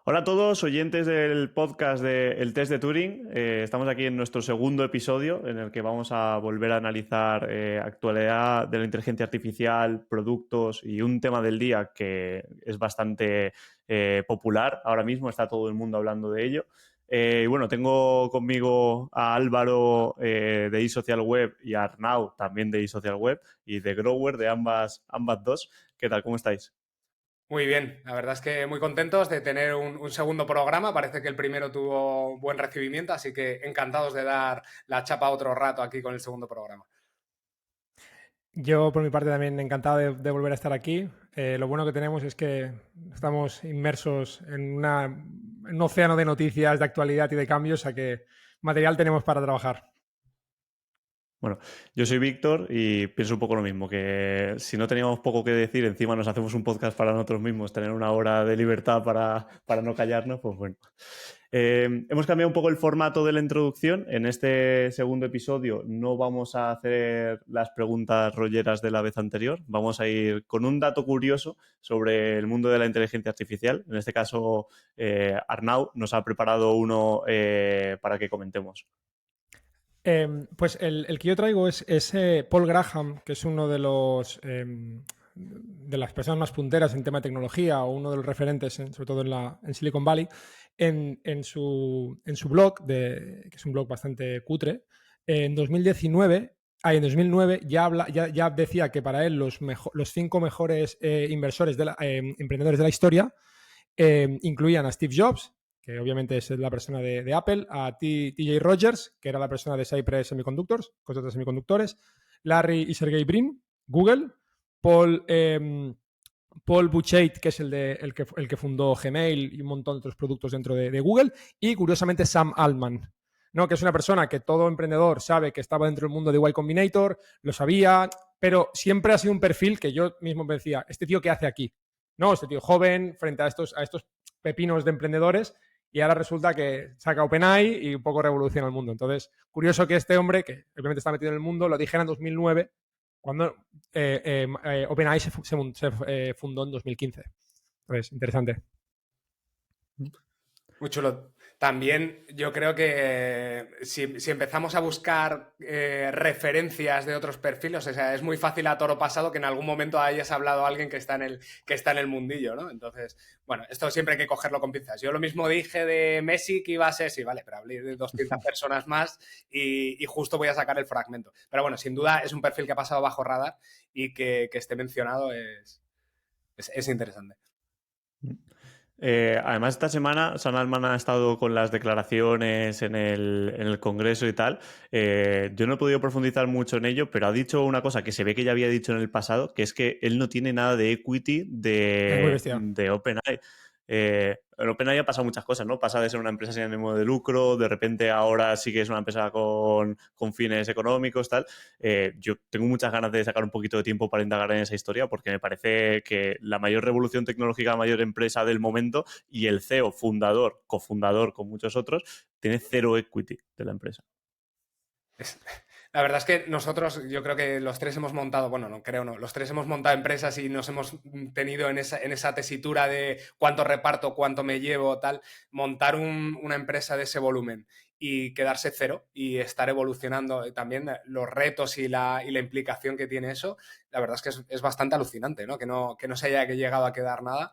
Hola a todos, oyentes del podcast de El Test de Turing. Estamos aquí en nuestro segundo episodio en el que vamos a volver a analizar actualidad de la inteligencia artificial, productos y un tema del día que es bastante popular. Ahora mismo está todo el mundo hablando de ello. Y bueno, tengo conmigo a Álvaro de eSocial Web y a Arnau también de eSocial Web y de Grower de ambas dos. ¿Qué tal? ¿Cómo estáis? Muy bien, la verdad es que muy contentos de tener un segundo programa. Parece que el primero tuvo buen recibimiento, así que encantados de dar la chapa otro rato aquí con el segundo programa. Yo, por mi parte, también encantado de volver a estar aquí. Lo bueno que tenemos es que estamos inmersos en un océano de noticias, de actualidad y de cambios, a que material tenemos para trabajar. Bueno, yo soy Víctor y pienso un poco lo mismo, que si no teníamos poco que decir, encima nos hacemos un podcast para nosotros mismos, tener una hora de libertad para no callarnos, pues bueno. Hemos cambiado un poco el formato de la introducción. En este segundo episodio no vamos a hacer las preguntas rolleras de la vez anterior. Vamos a ir con un dato curioso sobre el mundo de la inteligencia artificial. En este caso, Arnau nos ha preparado uno para que comentemos. Pues el que yo traigo es Paul Graham, que es uno de las personas más punteras en tema de tecnología o uno de los referentes, sobre todo en Silicon Valley, en su blog, que es un blog bastante cutre. En 2019, en 2009 ya decía que para él los 5 mejores emprendedores de la historia incluían a Steve Jobs, que obviamente es la persona de Apple, a TJ Rogers, que era la persona de Cypress Semiconductors, cosas de semiconductores, Larry y Sergey Brin, Google, Paul, Paul Buchheit, que es el que fundó Gmail y un montón de otros productos dentro de Google, y curiosamente Sam Altman, ¿no? Que es una persona que todo emprendedor sabe que estaba dentro del mundo de Y Combinator, lo sabía, pero siempre ha sido un perfil que yo mismo me decía, ¿este tío qué hace aquí? ¿No? Este tío joven frente a estos pepinos de emprendedores, y ahora resulta que saca OpenAI y un poco revoluciona el mundo. Entonces, curioso que este hombre, que obviamente está metido en el mundo, lo dijera en 2009, cuando OpenAI se fundó en 2015. Entonces, interesante. Muy chulo. También yo creo que si empezamos a buscar referencias de otros perfiles, o sea, es muy fácil a toro pasado que en algún momento hayas hablado a alguien que está en el mundillo, ¿no? Entonces, bueno, esto siempre hay que cogerlo con pinzas. Yo lo mismo dije de Messi que iba a ser, sí, vale, pero hablé de 200 personas más y justo voy a sacar el fragmento. Pero bueno, sin duda es un perfil que ha pasado bajo radar y que esté mencionado es interesante. Además, esta semana San Alman ha estado con las declaraciones en el Congreso y tal. Yo no he podido profundizar mucho en ello, pero ha dicho una cosa que se ve que ya había dicho en el pasado, que es que él no tiene nada de equity Es muy bestia. de OpenAI. En OpenAI ha pasado muchas cosas, ¿no? Pasa de ser una empresa sin ánimo de lucro, de repente ahora sí que es una empresa con fines económicos, tal. Yo tengo muchas ganas de sacar un poquito de tiempo para indagar en esa historia porque me parece que la mayor revolución tecnológica, la mayor empresa del momento y el CEO, fundador, cofundador con muchos otros, tiene cero equity de la empresa. La verdad es que nosotros, yo creo que los tres hemos montado, bueno, no creo, no, los tres hemos montado empresas y nos hemos tenido en esa tesitura de cuánto reparto, cuánto me llevo, tal, montar una empresa de ese volumen y quedarse cero y estar evolucionando también los retos y la implicación que tiene eso, la verdad es que es bastante alucinante, ¿no? Que no se haya llegado a quedar nada.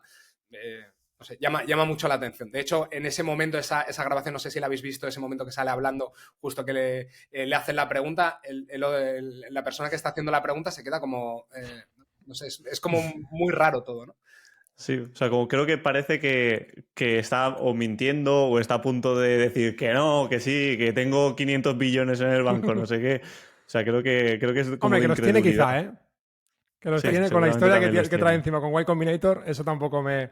Eh, no sé, llama mucho la atención. De hecho, en ese momento, esa grabación, no sé si la habéis visto, ese momento que sale hablando, justo que le hacen la pregunta, la persona que está haciendo la pregunta se queda como, no sé, es como muy raro todo, ¿no? Sí, o sea, como creo que parece que está o mintiendo o está a punto de decir que no, que sí, que tengo 500 billones en el banco, no sé qué. O sea, creo que es como Hombre, de que los tiene incredulidad. quizá, ¿eh? Que los Sí, tiene con la seguramente historia también los que trae tiene. encima con Y Combinator, eso tampoco me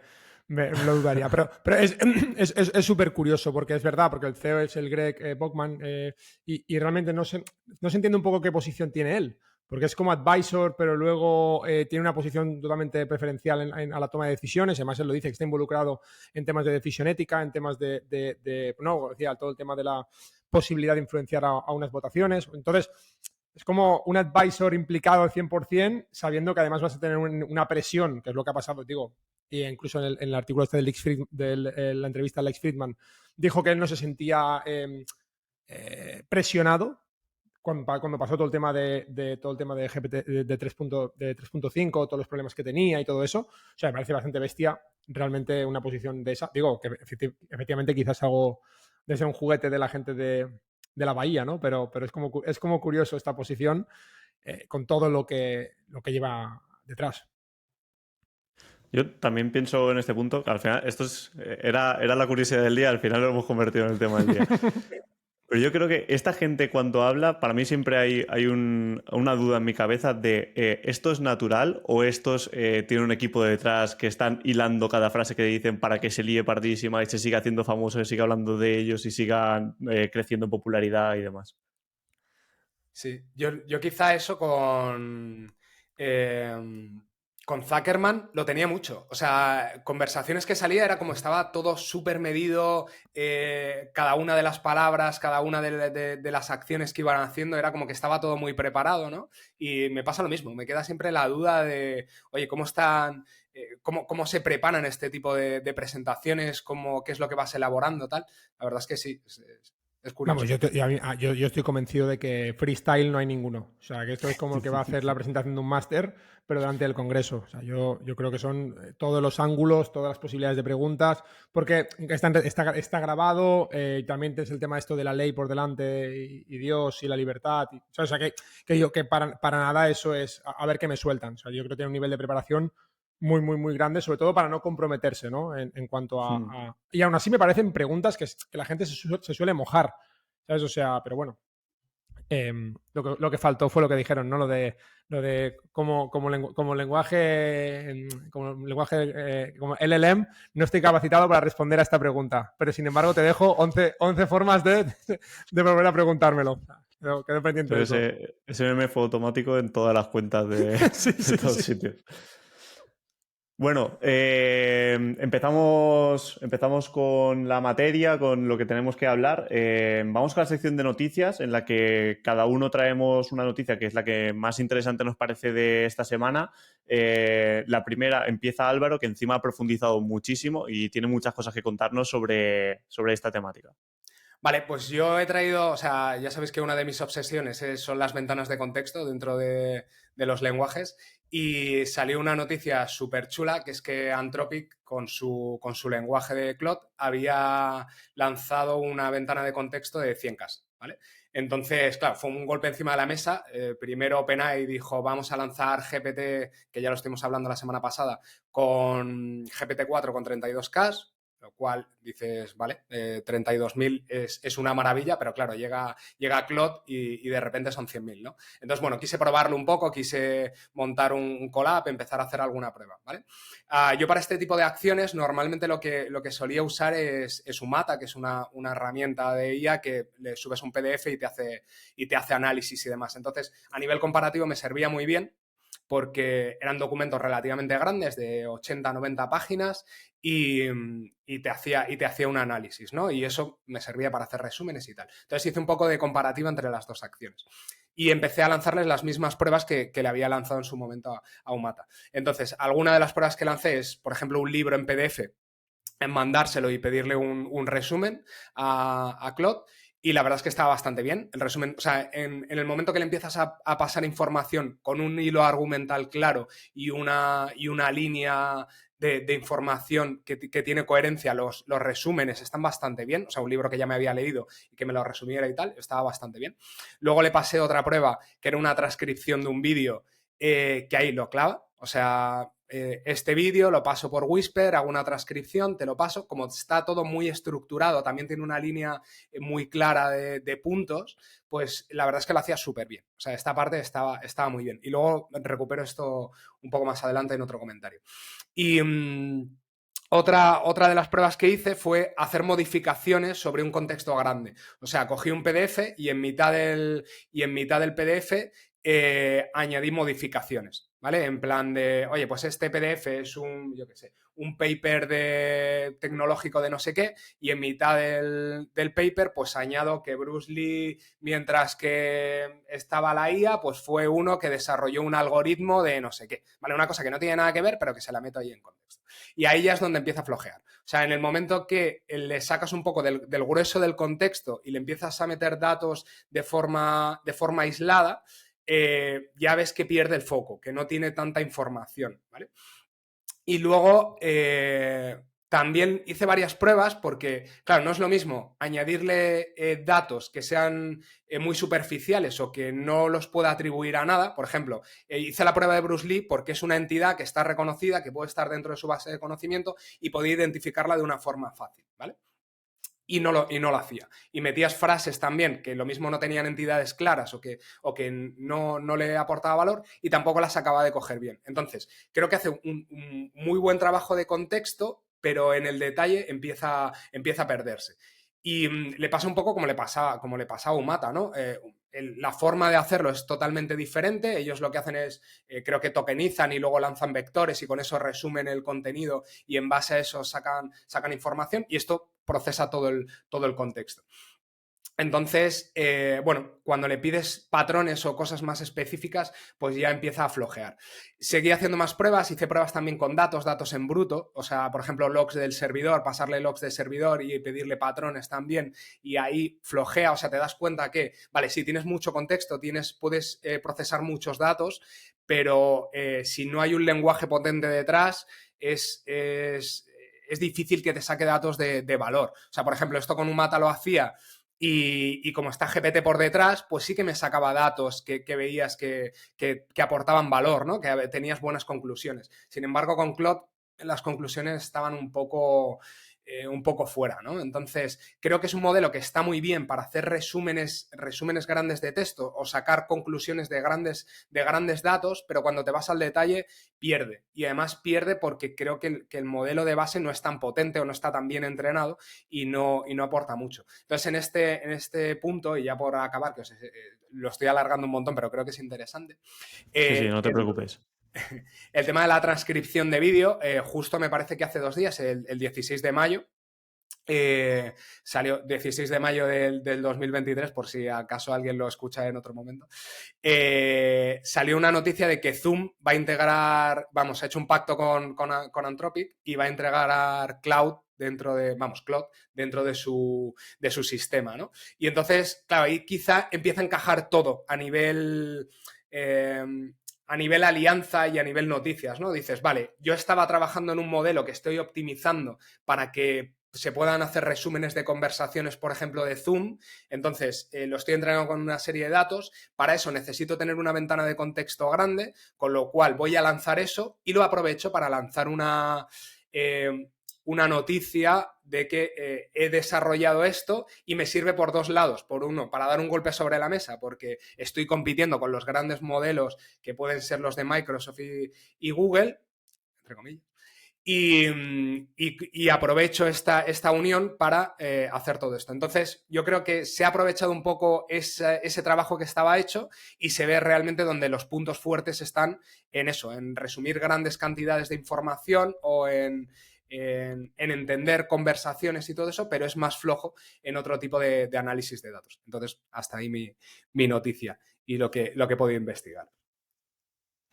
lo dudaría. Pero es súper curioso porque es verdad, porque el CEO es el Greg Bockman, y realmente no se entiende un poco qué posición tiene él. Porque es como advisor, pero luego tiene una posición totalmente preferencial a la toma de decisiones. Además, él lo dice, que está involucrado en temas de decisión ética, en temas no, decía, todo el tema de la posibilidad de influenciar a unas votaciones. Entonces, es como un advisor implicado al 100%, sabiendo que además vas a tener una presión, que es lo que ha pasado, digo, y incluso en el artículo este de la entrevista a Lex Fridman, dijo que él no se sentía presionado cuando pasó todo el tema todo el tema de GPT de 3.5, todos los problemas que tenía y todo eso. O sea, me parece bastante bestia realmente una posición de esa. Digo, que efectivamente quizás algo de ser un juguete de la gente de la Bahía, ¿no? Pero es como curioso esta posición con todo lo que lleva detrás. Yo también pienso en este punto que al final era la curiosidad del día, al final lo hemos convertido en el tema del día. Pero yo creo que esta gente cuando habla, para mí siempre hay una duda en mi cabeza de ¿esto es natural o estos tienen un equipo detrás que están hilando cada frase que dicen para que se líe pardísima y se siga haciendo famoso, se siga hablando de ellos y sigan creciendo en popularidad y demás? Sí, yo quizá eso con Zuckerman lo tenía mucho. O sea, conversaciones que salía era como estaba todo súper medido, cada una de las palabras, cada una de las acciones que iban haciendo, era como que estaba todo muy preparado, ¿no? Y me pasa lo mismo, me queda siempre la duda de, oye, ¿cómo están, cómo se preparan este tipo de presentaciones? ¿Qué es lo que vas elaborando, tal? La verdad es que sí, es curioso. Vamos, yo estoy convencido de que freestyle no hay ninguno. O sea, que esto es como el que va a hacer la presentación de un máster, pero delante del Congreso. O sea, yo creo que son todos los ángulos, todas las posibilidades de preguntas, porque está grabado, también tienes el tema esto de la ley por delante y Dios y la libertad. O sea, que para nada eso es a ver qué me sueltan. O sea, yo creo que tiene un nivel de preparación muy, muy, muy grande, sobre todo para no comprometerse, ¿no? En cuanto a... Y aún así me parecen preguntas que la gente se suele mojar, ¿sabes? O sea, pero bueno, lo que faltó fue lo que dijeron, ¿no? Lo de como lenguaje, como LLM, no estoy capacitado para responder a esta pregunta, pero sin embargo te dejo 11 formas de volver a preguntármelo. Quedo pendiente de eso. Ese meme fue automático en todas las cuentas de todos sitios. Bueno, empezamos con la materia, con lo que tenemos que hablar. Vamos con la sección de noticias, en la que cada uno traemos una noticia que es la que más interesante nos parece de esta semana. La primera empieza Álvaro, que encima ha profundizado muchísimo y tiene muchas cosas que contarnos sobre esta temática. Vale, pues yo he traído, o sea, ya sabéis que una de mis obsesiones son las ventanas de contexto dentro de los lenguajes, y salió una noticia súper chula, que es que Anthropic con su lenguaje de Claude había lanzado una ventana de contexto de 100K, ¿vale? Entonces, claro, fue un golpe encima de la mesa. Primero OpenAI dijo, vamos a lanzar GPT, que ya lo estuvimos hablando la semana pasada, con GPT-4 con 32K, lo cual dices, vale, 32.000 es una maravilla, pero claro, llega Claude y de repente son 100.000, ¿no? Entonces, bueno, quise probarlo un poco, quise montar un collab, empezar a hacer alguna prueba, ¿vale? Yo para este tipo de acciones normalmente lo que solía usar es Umata, que es una herramienta de IA que le subes un PDF y te hace análisis y demás. Entonces, a nivel comparativo me servía muy bien, porque eran documentos relativamente grandes, de 80, 90 páginas, y te hacía un análisis, ¿no? Y eso me servía para hacer resúmenes y tal. Entonces hice un poco de comparativa entre las dos acciones. Y empecé a lanzarles las mismas pruebas que le había lanzado en su momento a Umata. Entonces, alguna de las pruebas que lancé es, por ejemplo, un libro en PDF, en mandárselo y pedirle un resumen a Claude. Y la verdad es que está bastante bien. El resumen, o sea, en el momento que le empiezas a pasar información con un hilo argumental claro y una línea de información que tiene coherencia, los resúmenes están bastante bien. O sea, un libro que ya me había leído y que me lo resumiera y tal, estaba bastante bien. Luego le pasé otra prueba, que era una transcripción de un vídeo, que ahí lo clava. O sea, este vídeo lo paso por Whisper, hago una transcripción, te lo paso. Como está todo muy estructurado, también tiene una línea muy clara de puntos, pues la verdad es que lo hacía súper bien. O sea, esta parte estaba muy bien. Y luego recupero esto un poco más adelante en otro comentario. Y otra de las pruebas que hice fue hacer modificaciones sobre un contexto grande. O sea, cogí un PDF y en mitad del PDF añadí modificaciones, ¿vale? En plan de, oye, pues este PDF es un paper tecnológico de no sé qué, y en mitad del paper pues añado que Bruce Lee, mientras que estaba la IA, pues fue uno que desarrolló un algoritmo de no sé qué, ¿vale? Una cosa que no tiene nada que ver, pero que se la meto ahí en contexto. Y ahí ya es donde empieza a flojear. O sea, en el momento que le sacas un poco del grueso del contexto y le empiezas a meter datos de forma aislada, ya ves que pierde el foco, que no tiene tanta información, ¿vale? Y luego también hice varias pruebas porque, claro, no es lo mismo añadirle datos que sean muy superficiales o que no los pueda atribuir a nada. Por ejemplo, hice la prueba de Bruce Lee porque es una entidad que está reconocida, que puede estar dentro de su base de conocimiento y podía identificarla de una forma fácil, ¿vale? Y no lo hacía. Y metías frases también que lo mismo no tenían entidades claras o que no le aportaba valor y tampoco las acababa de coger bien. Entonces, creo que hace un muy buen trabajo de contexto, pero en el detalle empieza a perderse. Y le pasa un poco como le pasaba a Umata, ¿no? La forma de hacerlo es totalmente diferente. Ellos lo que hacen es, creo que tokenizan y luego lanzan vectores y con eso resumen el contenido y en base a eso sacan información y esto procesa todo el contexto. Entonces, bueno, cuando le pides patrones o cosas más específicas, pues ya empieza a flojear. Seguí haciendo más pruebas, hice pruebas también con datos en bruto, o sea, por ejemplo, logs del servidor, pasarle logs del servidor y pedirle patrones también, y ahí flojea, o sea, te das cuenta que, vale, sí, tienes mucho contexto, puedes procesar muchos datos, pero si no hay un lenguaje potente detrás, es difícil que te saque datos de valor. O sea, por ejemplo, esto con Umata lo hacía y como está GPT por detrás, pues sí que me sacaba datos que veías que aportaban valor, ¿no? Que tenías buenas conclusiones. Sin embargo, con Claude las conclusiones estaban un poco fuera, ¿no? Entonces, creo que es un modelo que está muy bien para hacer resúmenes grandes de texto o sacar conclusiones de grandes datos, pero cuando te vas al detalle pierde. Y además pierde porque creo que el modelo de base no es tan potente o no está tan bien entrenado y no aporta mucho. Entonces, en este punto, y ya por acabar, que lo estoy alargando un montón, pero creo que es interesante. Sí, no te preocupes. El tema de la transcripción de vídeo, justo me parece que hace 2 días, el 16 de mayo, salió 16 de mayo del 2023, por si acaso alguien lo escucha en otro momento, salió una noticia de que Zoom va a integrar, ha hecho un pacto con Anthropic y va a integrar Cloud dentro de su sistema, ¿no? Y entonces, claro, ahí quizá empieza a encajar todo a nivel alianza y a nivel noticias, ¿no? Dices, vale, yo estaba trabajando en un modelo que estoy optimizando para que se puedan hacer resúmenes de conversaciones, por ejemplo, de Zoom. Entonces, lo estoy entrenando con una serie de datos. Para eso necesito tener una ventana de contexto grande, con lo cual voy a lanzar eso y lo aprovecho para lanzar una noticia de que he desarrollado esto y me sirve por 2 lados. Por uno, para dar un golpe sobre la mesa, porque estoy compitiendo con los grandes modelos que pueden ser los de Microsoft y Google, entre comillas. Y aprovecho esta unión para hacer todo esto. Entonces, yo creo que se ha aprovechado un poco ese trabajo que estaba hecho y se ve realmente donde los puntos fuertes están en eso, en resumir grandes cantidades de información o en entender conversaciones y todo eso, pero es más flojo en otro tipo de análisis de datos. Entonces, hasta ahí mi noticia y lo que he podido investigar.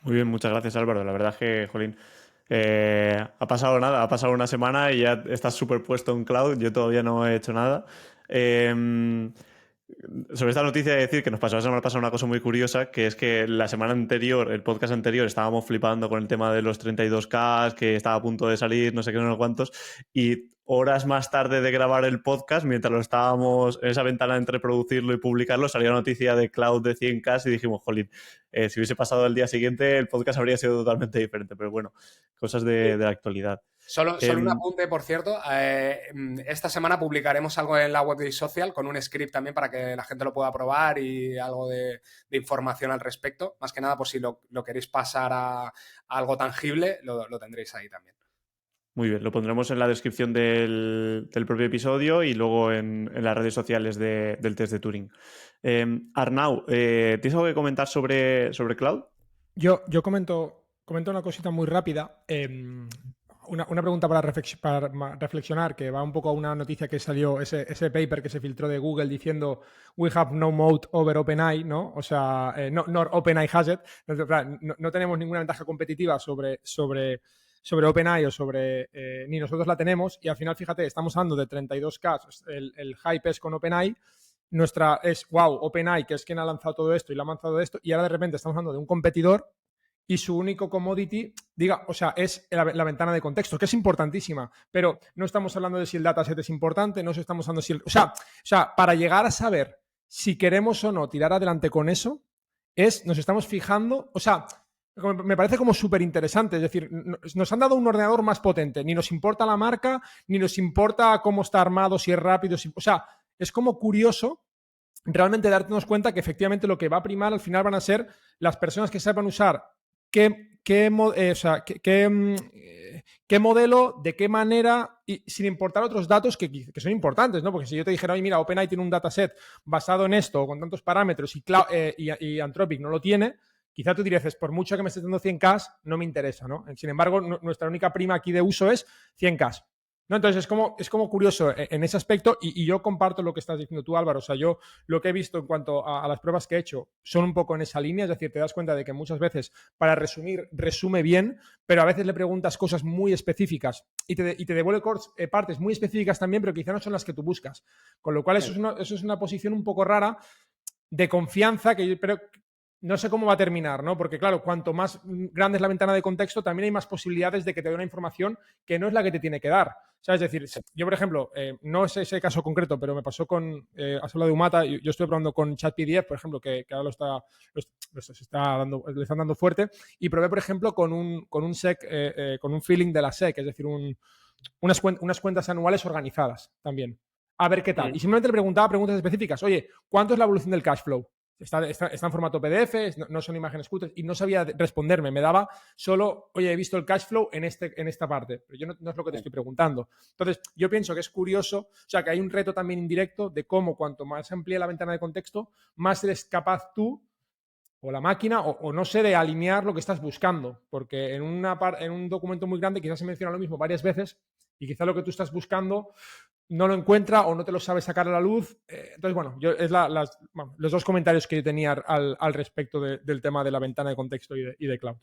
Muy bien, muchas gracias, Álvaro. La verdad es que, jolín, ha pasado una semana y ya estás superpuesto en cloud. Yo todavía no he hecho nada. Sobre esta noticia de decir que nos pasó la semana pasada una cosa muy curiosa, que es que la semana anterior, el podcast anterior, estábamos flipando con el tema de los 32K, que estaba a punto de salir, no sé qué, no sé cuántos, y horas más tarde de grabar el podcast, mientras lo estábamos en esa ventana entre producirlo y publicarlo, salió la noticia de cloud de 100K y dijimos, jolín, si hubiese pasado el día siguiente, el podcast habría sido totalmente diferente, pero bueno, cosas de la actualidad. Solo un apunte, por cierto. Esta semana publicaremos algo en la web de Social con un script también para que la gente lo pueda probar y algo de información al respecto. Más que nada, por si lo queréis pasar a algo tangible, lo tendréis ahí también. Muy bien, lo pondremos en la descripción del propio episodio y luego en las redes sociales del test de Turing. Arnau, ¿tienes algo que comentar sobre cloud? Yo comento una cosita muy rápida. Una pregunta para reflexionar, que va un poco a una noticia que salió, ese paper que se filtró de Google diciendo we have no moat over OpenAI, ¿no? O sea, nor OpenAI has it. No tenemos ninguna ventaja competitiva sobre OpenAI o ni nosotros la tenemos. Y al final, fíjate, estamos hablando de 32K, el hype es con OpenAI. Nuestra es, wow, OpenAI, que es quien ha lanzado todo esto y lo ha lanzado esto, y ahora de repente estamos hablando de un competidor y su único commodity, o sea, es la ventana de contexto, que es importantísima, pero no estamos hablando de si el dataset es importante, no estamos hablando de si o sea, para llegar a saber si queremos o no tirar adelante con eso, nos estamos fijando, o sea, me parece como súper interesante, es decir, nos han dado un ordenador más potente, ni nos importa la marca, ni nos importa cómo está armado, si es rápido, o sea, es como curioso realmente darnos cuenta que efectivamente lo que va a primar al final van a ser las personas que sepan usar qué modelo, de qué manera, y sin importar otros datos que son importantes, ¿no? Porque si yo te dijera, oye, mira, OpenAI tiene un dataset basado en esto, con tantos parámetros, y Anthropic no lo tiene, quizá tú dirías, por mucho que me estés dando 100K, no me interesa, ¿no? Sin embargo, nuestra única prima aquí de uso es 100K. ¿No? Entonces es como curioso en ese aspecto y yo comparto lo que estás diciendo tú, Álvaro. O sea, yo lo que he visto en cuanto a las pruebas que he hecho son un poco en esa línea, es decir, te das cuenta de que muchas veces para resumir, resume bien, pero a veces le preguntas cosas muy específicas y te devuelve partes muy específicas también, pero quizá no son las que tú buscas. Con lo cual eso es una posición un poco rara de confianza pero no sé cómo va a terminar, ¿no? Porque, claro, cuanto más grande es la ventana de contexto, también hay más posibilidades de que te dé una información que no es la que te tiene que dar. O sea, es decir, yo, por ejemplo, no es ese caso concreto, pero me pasó has hablado de Umata, yo estoy probando con ChatPDF, por ejemplo, que ahora le están dando fuerte, y probé, por ejemplo, con un SEC, con un feeling de la SEC, es decir, unas cuentas anuales organizadas también. A ver qué tal. Y simplemente le preguntaba preguntas específicas. Oye, ¿cuánto es la evolución del cash flow? Está en formato PDF, no son imágenes cutres, y no sabía responderme. Me daba solo, oye, he visto el cash flow en esta parte, pero yo no es lo que te estoy preguntando. Entonces, yo pienso que es curioso, o sea, que hay un reto también indirecto de cómo cuanto más amplía la ventana de contexto, más eres capaz tú o la máquina, o no sé, de alinear lo que estás buscando, porque en un documento muy grande quizás se menciona lo mismo varias veces y quizás lo que tú estás buscando no lo encuentra o no te lo sabe sacar a la luz. Entonces, bueno, los dos comentarios que yo tenía al respecto del tema de la ventana de contexto y de cloud.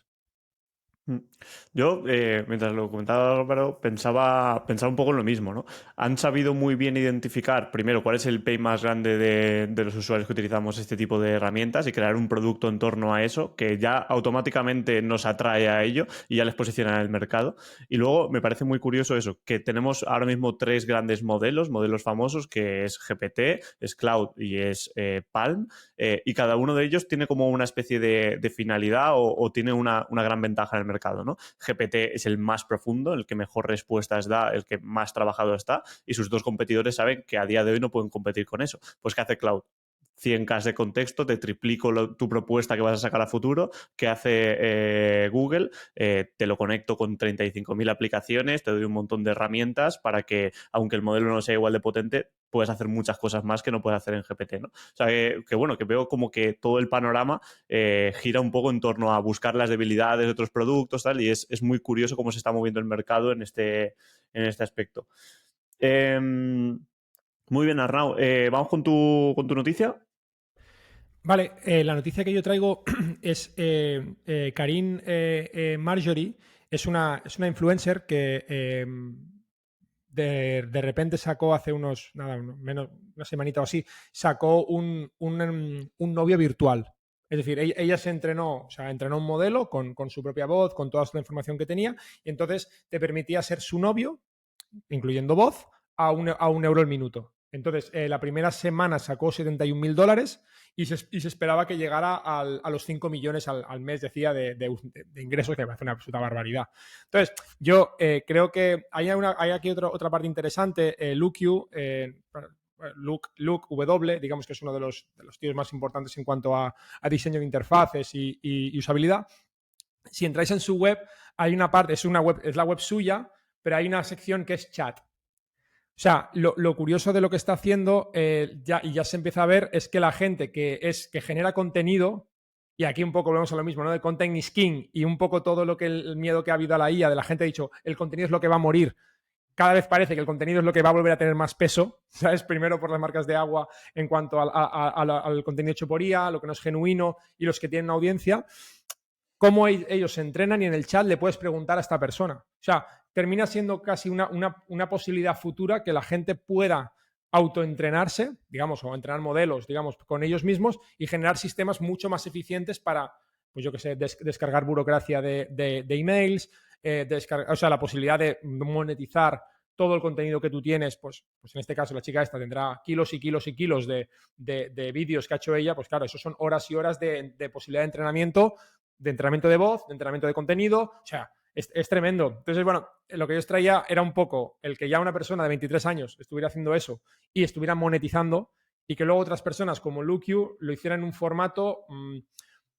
Yo, mientras lo comentaba Álvaro, pensaba un poco en lo mismo, ¿no? Han sabido muy bien identificar, primero, cuál es el pain más grande de los usuarios que utilizamos este tipo de herramientas y crear un producto en torno a eso que ya automáticamente nos atrae a ello y ya les posiciona en el mercado. Y luego me parece muy curioso eso, que tenemos ahora mismo 3 grandes modelos famosos, que es GPT, es Cloud y es Palm, y cada uno de ellos tiene como una especie de finalidad o tiene una gran ventaja en el mercado, ¿no? GPT es el más profundo, el que mejor respuestas da, el que más trabajado está, y sus dos competidores saben que a día de hoy no pueden competir con eso. Pues ¿qué hace Cloud? 100K de contexto, te triplico tu propuesta que vas a sacar a futuro. ¿Qué hace Google? Te lo conecto con 35.000 aplicaciones, te doy un montón de herramientas para que, aunque el modelo no sea igual de potente, puedes hacer muchas cosas más que no puedes hacer en GPT, ¿no? O sea, que bueno, que veo como que todo el panorama gira un poco en torno a buscar las debilidades de otros productos, tal, y es muy curioso cómo se está moviendo el mercado en este aspecto. Muy bien, Arnau. Vamos con tu noticia. Vale, la noticia que yo traigo es Karine Marjorie, es una influencer que de repente sacó hace una semanita o así, sacó un novio virtual. Es decir, ella se entrenó, o sea, entrenó un modelo con su propia voz, con toda la información que tenía, y entonces te permitía ser su novio, incluyendo voz, a un euro el minuto. Entonces, la primera semana sacó $71.000 y se esperaba que llegara a los 5 millones al mes, decía, de ingresos, que me parece una absoluta barbaridad. Entonces, yo creo que hay aquí otra parte interesante. Luke W, digamos que es uno de los tíos más importantes en cuanto a diseño de interfaces y usabilidad. Si entráis en su web, hay una parte, es la web suya, pero hay una sección que es chat. O sea, lo curioso de lo que está haciendo ya se empieza a ver es que la gente que genera contenido Y aquí un poco volvemos a lo mismo, ¿no? De content is king y un poco todo lo que el miedo que ha habido a la IA, de la gente ha dicho, el contenido es lo que va a morir. Cada vez parece que el contenido es lo que va a volver a tener más peso, ¿sabes? Primero por las marcas de agua en cuanto al contenido hecho por IA, lo que no es genuino y los que tienen una audiencia. Cómo ellos se entrenan y en el chat le puedes preguntar a esta persona. O sea, termina siendo casi una posibilidad futura que la gente pueda autoentrenarse, digamos, o entrenar modelos, digamos, con ellos mismos y generar sistemas mucho más eficientes para, pues yo qué sé, descargar burocracia de emails, o sea, la posibilidad de monetizar todo el contenido que tú tienes, pues en este caso la chica esta tendrá kilos y kilos y kilos de vídeos que ha hecho ella, pues claro, eso son horas y horas de posibilidad de entrenamiento de voz, de entrenamiento de contenido, o sea, es tremendo. Entonces, bueno, lo que yo os traía era un poco el que ya una persona de 23 años estuviera haciendo eso y estuviera monetizando y que luego otras personas como Luke lo hicieran en un formato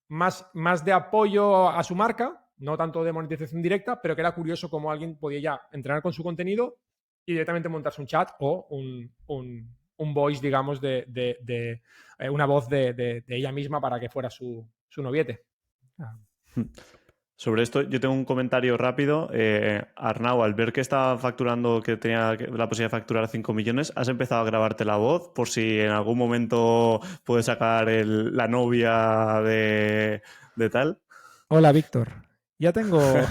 más de apoyo a su marca, no tanto de monetización directa, pero que era curioso cómo alguien podía ya entrenar con su contenido y directamente montarse un chat o un voice, digamos, una voz de ella misma para que fuera su noviete. Sobre esto yo tengo un comentario rápido. Arnau, al ver que estaba facturando, que tenía la posibilidad de facturar 5 millones, ¿has empezado a grabarte la voz por si en algún momento puedes sacar la novia de tal? Hola, Víctor. Ya tengo... Es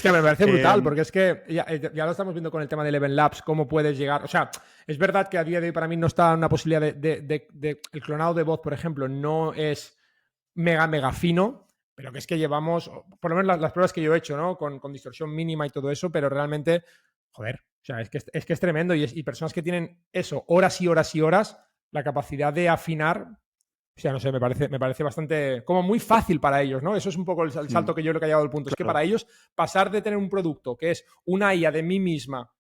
que me parece brutal, porque es que ya lo estamos viendo con el tema de Eleven Labs, cómo puedes llegar. O sea, es verdad que a día de hoy para mí no está una posibilidad el clonado de voz, por ejemplo, no es mega fino, pero que es que llevamos, por lo menos las pruebas que yo he hecho, ¿no? Con distorsión mínima y todo eso, pero realmente, joder, o sea, es que es tremendo y personas que tienen eso, horas y horas y horas, la capacidad de afinar. O sea, no sé, me parece bastante, como muy fácil para ellos, ¿no? Eso es un poco el salto que yo creo que ha llegado al punto. Es que para ellos pasar de tener un producto que es una IA de mí misma,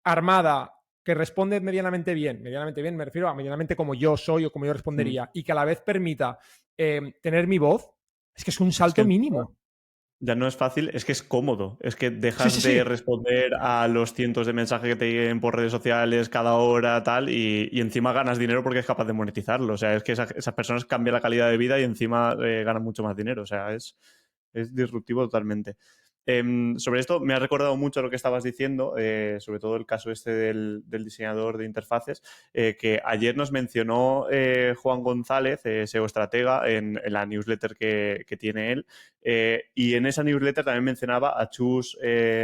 armada, que responde medianamente bien me refiero a medianamente como yo soy o como yo respondería, y que a la vez permita tener mi voz, es que es un salto mínimo. Ya no es fácil, es que es cómodo. Es que dejas de responder a los cientos de mensajes que te lleguen por redes sociales cada hora, tal, y encima ganas dinero porque es capaz de monetizarlo. O sea, es que esas personas cambian la calidad de vida y encima ganan mucho más dinero. O sea, es disruptivo totalmente. Sobre esto me ha recordado mucho lo que estabas diciendo, sobre todo el caso este del diseñador de interfaces, que ayer nos mencionó Juan González, SEO estratega, en la newsletter que tiene él, y en esa newsletter también mencionaba a Chus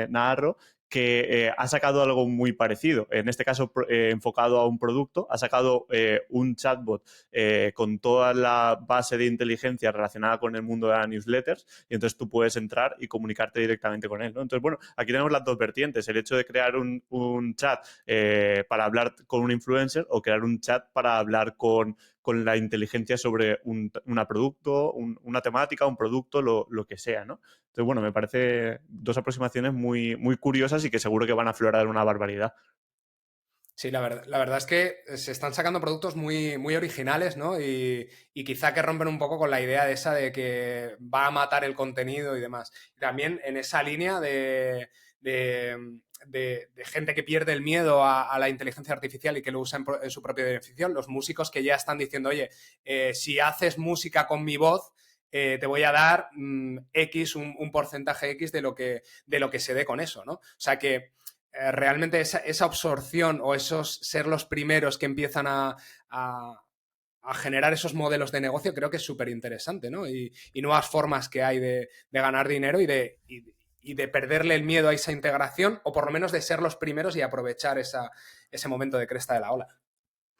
Naharro, que ha sacado algo muy parecido, en este caso enfocado a un producto, ha sacado un chatbot con toda la base de inteligencia relacionada con el mundo de las newsletters, y entonces tú puedes entrar y comunicarte directamente con él, ¿no? Entonces, bueno, aquí tenemos las dos vertientes, el hecho de crear un chat para hablar con un influencer o crear un chat para hablar con la inteligencia sobre un producto, una temática, un producto, lo que sea, ¿no? Entonces, bueno, me parece dos aproximaciones muy, muy curiosas y que seguro que van a aflorar una barbaridad. Sí, la verdad es que se están sacando productos muy, muy originales, ¿no? Y quizá que rompen un poco con la idea de esa de que va a matar el contenido y demás. Y también en esa línea de gente que pierde el miedo a la inteligencia artificial y que lo usa en su propio beneficio, los músicos que ya están diciendo, oye, si haces música con mi voz, te voy a dar X, un porcentaje X de lo que se dé con eso, ¿no? O sea que realmente esa absorción o esos ser los primeros que empiezan a generar esos modelos de negocio creo que es súper interesante, ¿no? Y nuevas formas que hay de ganar dinero y de perderle el miedo a esa integración o por lo menos de ser los primeros y aprovechar ese momento de cresta de la ola.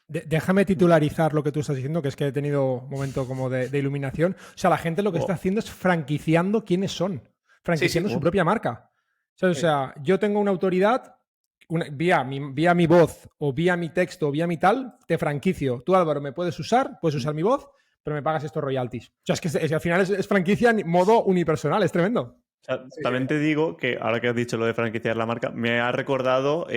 Déjame titularizar lo que tú estás diciendo, que es que he tenido un momento como de iluminación. O sea, la gente lo que está haciendo es franquiciando quiénes son, franquiciando su propia marca. O sea, yo tengo una autoridad, vía mi voz o vía mi texto o vía mi tal, te franquicio. Tú, Álvaro, me puedes usar mi voz, pero me pagas estos royalties. O sea, es que al final es franquicia en modo unipersonal, es tremendo. O sea, también te digo que ahora que has dicho lo de franquiciar la marca, me ha recordado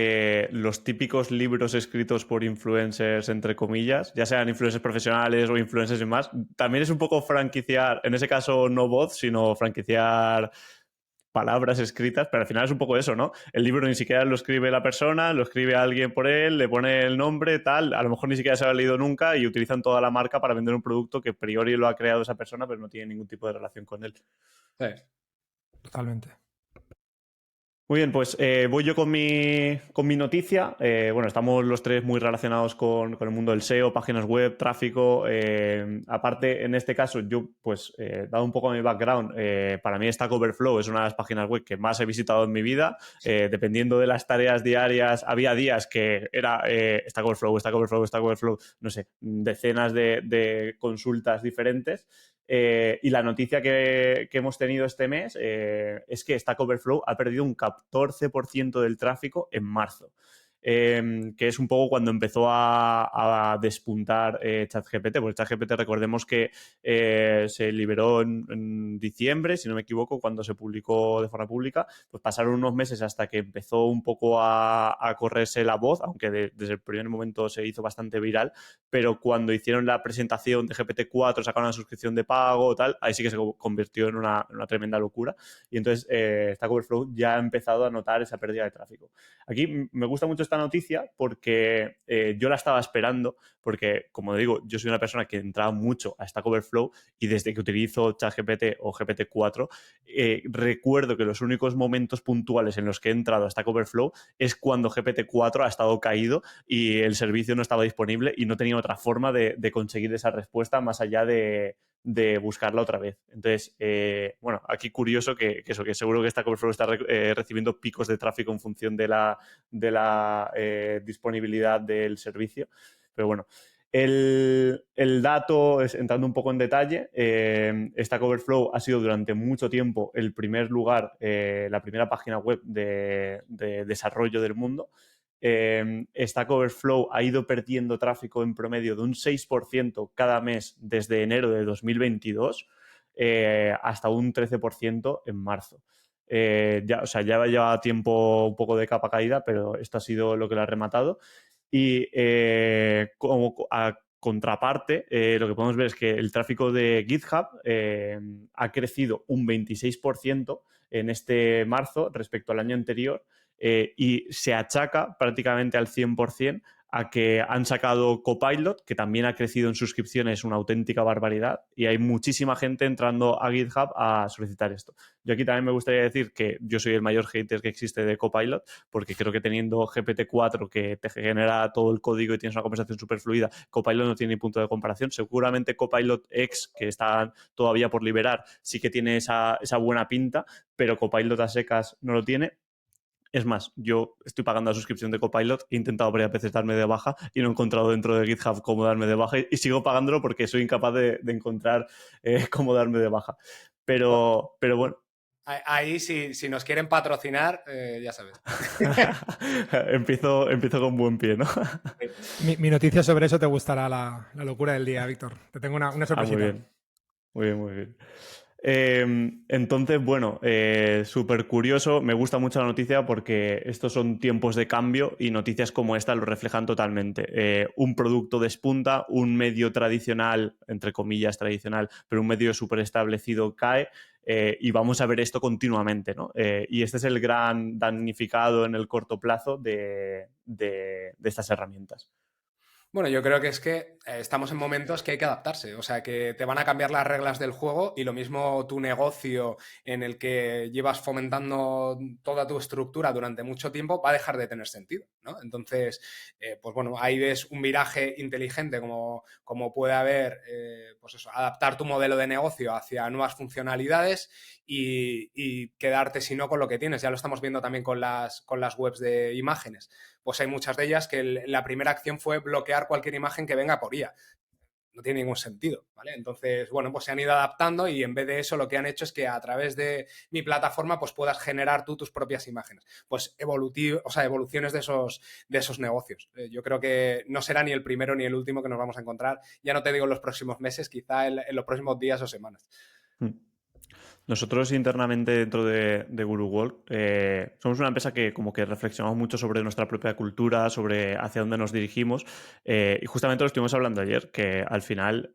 los típicos libros escritos por influencers, entre comillas, ya sean influencers profesionales o influencers y más. También es un poco franquiciar, en ese caso no voz, sino franquiciar palabras escritas, pero al final es un poco eso, ¿no? El libro ni siquiera lo escribe la persona, lo escribe alguien por él, le pone el nombre, tal, a lo mejor ni siquiera se lo ha leído nunca y utilizan toda la marca para vender un producto que a priori lo ha creado esa persona, pero no tiene ningún tipo de relación con él. Sí. Totalmente. Muy bien, pues voy yo con mi noticia. Bueno, estamos los tres muy relacionados con el mundo del SEO, páginas web, tráfico. Aparte, en este caso, yo, pues, dado un poco mi background, para mí Stack Overflow es una de las páginas web que más he visitado en mi vida. Dependiendo de las tareas diarias, había días que era Stack Overflow, Stack Overflow, Stack Overflow, no sé, decenas de consultas diferentes. Y la noticia que hemos tenido este mes es que Stack Overflow ha perdido un 14% del tráfico en marzo. Que es un poco cuando empezó a despuntar ChatGPT, porque ChatGPT recordemos que se liberó en diciembre, si no me equivoco, cuando se publicó de forma pública, pues pasaron unos meses hasta que empezó un poco a correrse la voz, aunque desde el primer momento se hizo bastante viral, pero cuando hicieron la presentación de GPT-4, sacaron una suscripción de pago, tal, ahí sí que se convirtió en una tremenda locura, y entonces Stack Overflow ya ha empezado a notar esa pérdida de tráfico. Aquí me gusta mucho esta noticia porque yo la estaba esperando, porque, como digo, yo soy una persona que entraba mucho a Stack Overflow y desde que utilizo ChatGPT o GPT-4, recuerdo que los únicos momentos puntuales en los que he entrado a Stack Overflow es cuando GPT-4 ha estado caído y el servicio no estaba disponible y no tenía otra forma de conseguir esa respuesta más allá de buscarla otra vez. Entonces, bueno, aquí curioso que seguro que Stack Overflow está recibiendo picos de tráfico en función de la disponibilidad del servicio. Pero bueno, el dato, entrando un poco en detalle, Stack Overflow ha sido durante mucho tiempo el primer lugar, la primera página web de desarrollo del mundo. Stack Overflow ha ido perdiendo tráfico en promedio de un 6% cada mes desde enero de 2022 hasta un 13% en marzo. O sea, ya lleva tiempo un poco de capa caída, pero esto ha sido lo que lo ha rematado. Y como a contraparte, lo que podemos ver es que el tráfico de GitHub ha crecido un 26% en este marzo respecto al año anterior. Y se achaca prácticamente al 100% a que han sacado Copilot, que también ha crecido en suscripciones una auténtica barbaridad, y hay muchísima gente entrando a GitHub a solicitar esto. Yo aquí también me gustaría decir que yo soy el mayor hater que existe de Copilot, porque creo que teniendo GPT-4 que te genera todo el código y tienes una conversación súper fluida, Copilot no tiene ni punto de comparación. Seguramente Copilot X, que está todavía por liberar, sí que tiene esa buena pinta, pero Copilot a secas no lo tiene. Es más, yo estoy pagando la suscripción de Copilot, he intentado varias veces darme de baja y no he encontrado dentro de GitHub cómo darme de baja y sigo pagándolo porque soy incapaz de encontrar cómo darme de baja. Pero bueno. Ahí, si nos quieren patrocinar, ya sabes. empiezo con buen pie, ¿no? Mi noticia sobre eso te gustará, la locura del día, Víctor. Te tengo una sorpresita. Muy bien. Muy bien, muy bien. Entonces, bueno, súper curioso. Me gusta mucho la noticia porque estos son tiempos de cambio y noticias como esta lo reflejan totalmente. Un producto despunta, un medio tradicional, entre comillas tradicional, pero un medio súper establecido cae. Y vamos a ver esto continuamente, ¿no? Y este es el gran damnificado en el corto plazo de estas herramientas. Bueno, yo creo que es que estamos en momentos que hay que adaptarse, o sea, que te van a cambiar las reglas del juego y lo mismo tu negocio en el que llevas fomentando toda tu estructura durante mucho tiempo va a dejar de tener sentido, ¿no? Entonces, pues bueno, ahí ves un viraje inteligente como puede haber, pues eso, adaptar tu modelo de negocio hacia nuevas funcionalidades y quedarte, si no, con lo que tienes. Ya lo estamos viendo también con las webs de imágenes. Pues hay muchas de ellas que la primera acción fue bloquear cualquier imagen que venga por IA. No tiene ningún sentido, ¿vale? Entonces, bueno, pues se han ido adaptando y en vez de eso lo que han hecho es que a través de mi plataforma pues puedas generar tú tus propias imágenes. Pues evoluciones de esos negocios. Yo creo que no será ni el primero ni el último que nos vamos a encontrar, ya no te digo en los próximos meses, quizá en los próximos días o semanas. Nosotros internamente dentro de GuruWalk somos una empresa que como que reflexionamos mucho sobre nuestra propia cultura, sobre hacia dónde nos dirigimos y justamente lo estuvimos hablando ayer, que al final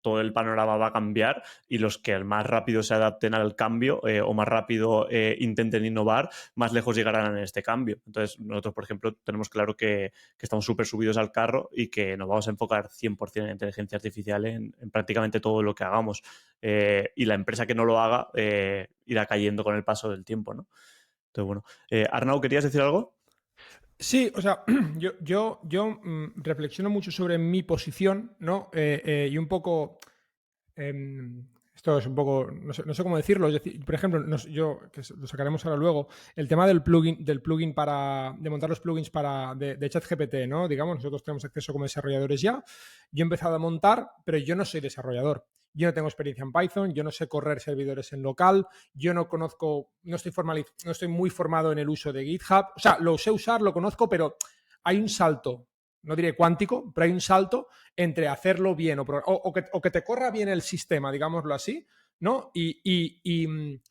todo el panorama va a cambiar y los que más rápido se adapten al cambio o más rápido intenten innovar, más lejos llegarán en este cambio. Entonces, nosotros, por ejemplo, tenemos claro que estamos súper subidos al carro y que nos vamos a enfocar 100% en inteligencia artificial en prácticamente todo lo que hagamos. Y la empresa que no lo haga irá cayendo con el paso del tiempo, ¿no? Entonces, bueno. Arnau, ¿querías decir algo? Sí, o sea, yo reflexiono mucho sobre mi posición, ¿no? Y un poco, esto es un poco, no sé cómo decirlo, es decir, por ejemplo, que lo sacaremos ahora luego, el tema del plugin de montar los plugins de ChatGPT, ¿no? Digamos, nosotros tenemos acceso como desarrolladores ya. Yo he empezado a montar, pero yo no soy desarrollador. Yo no tengo experiencia en Python, yo no sé correr servidores en local, yo no conozco, no estoy muy formado en el uso de GitHub. O sea, lo sé usar, lo conozco, hay un salto, no diré cuántico, pero hay un salto entre hacerlo bien o que te corra bien el sistema, digámoslo así, ¿no? Y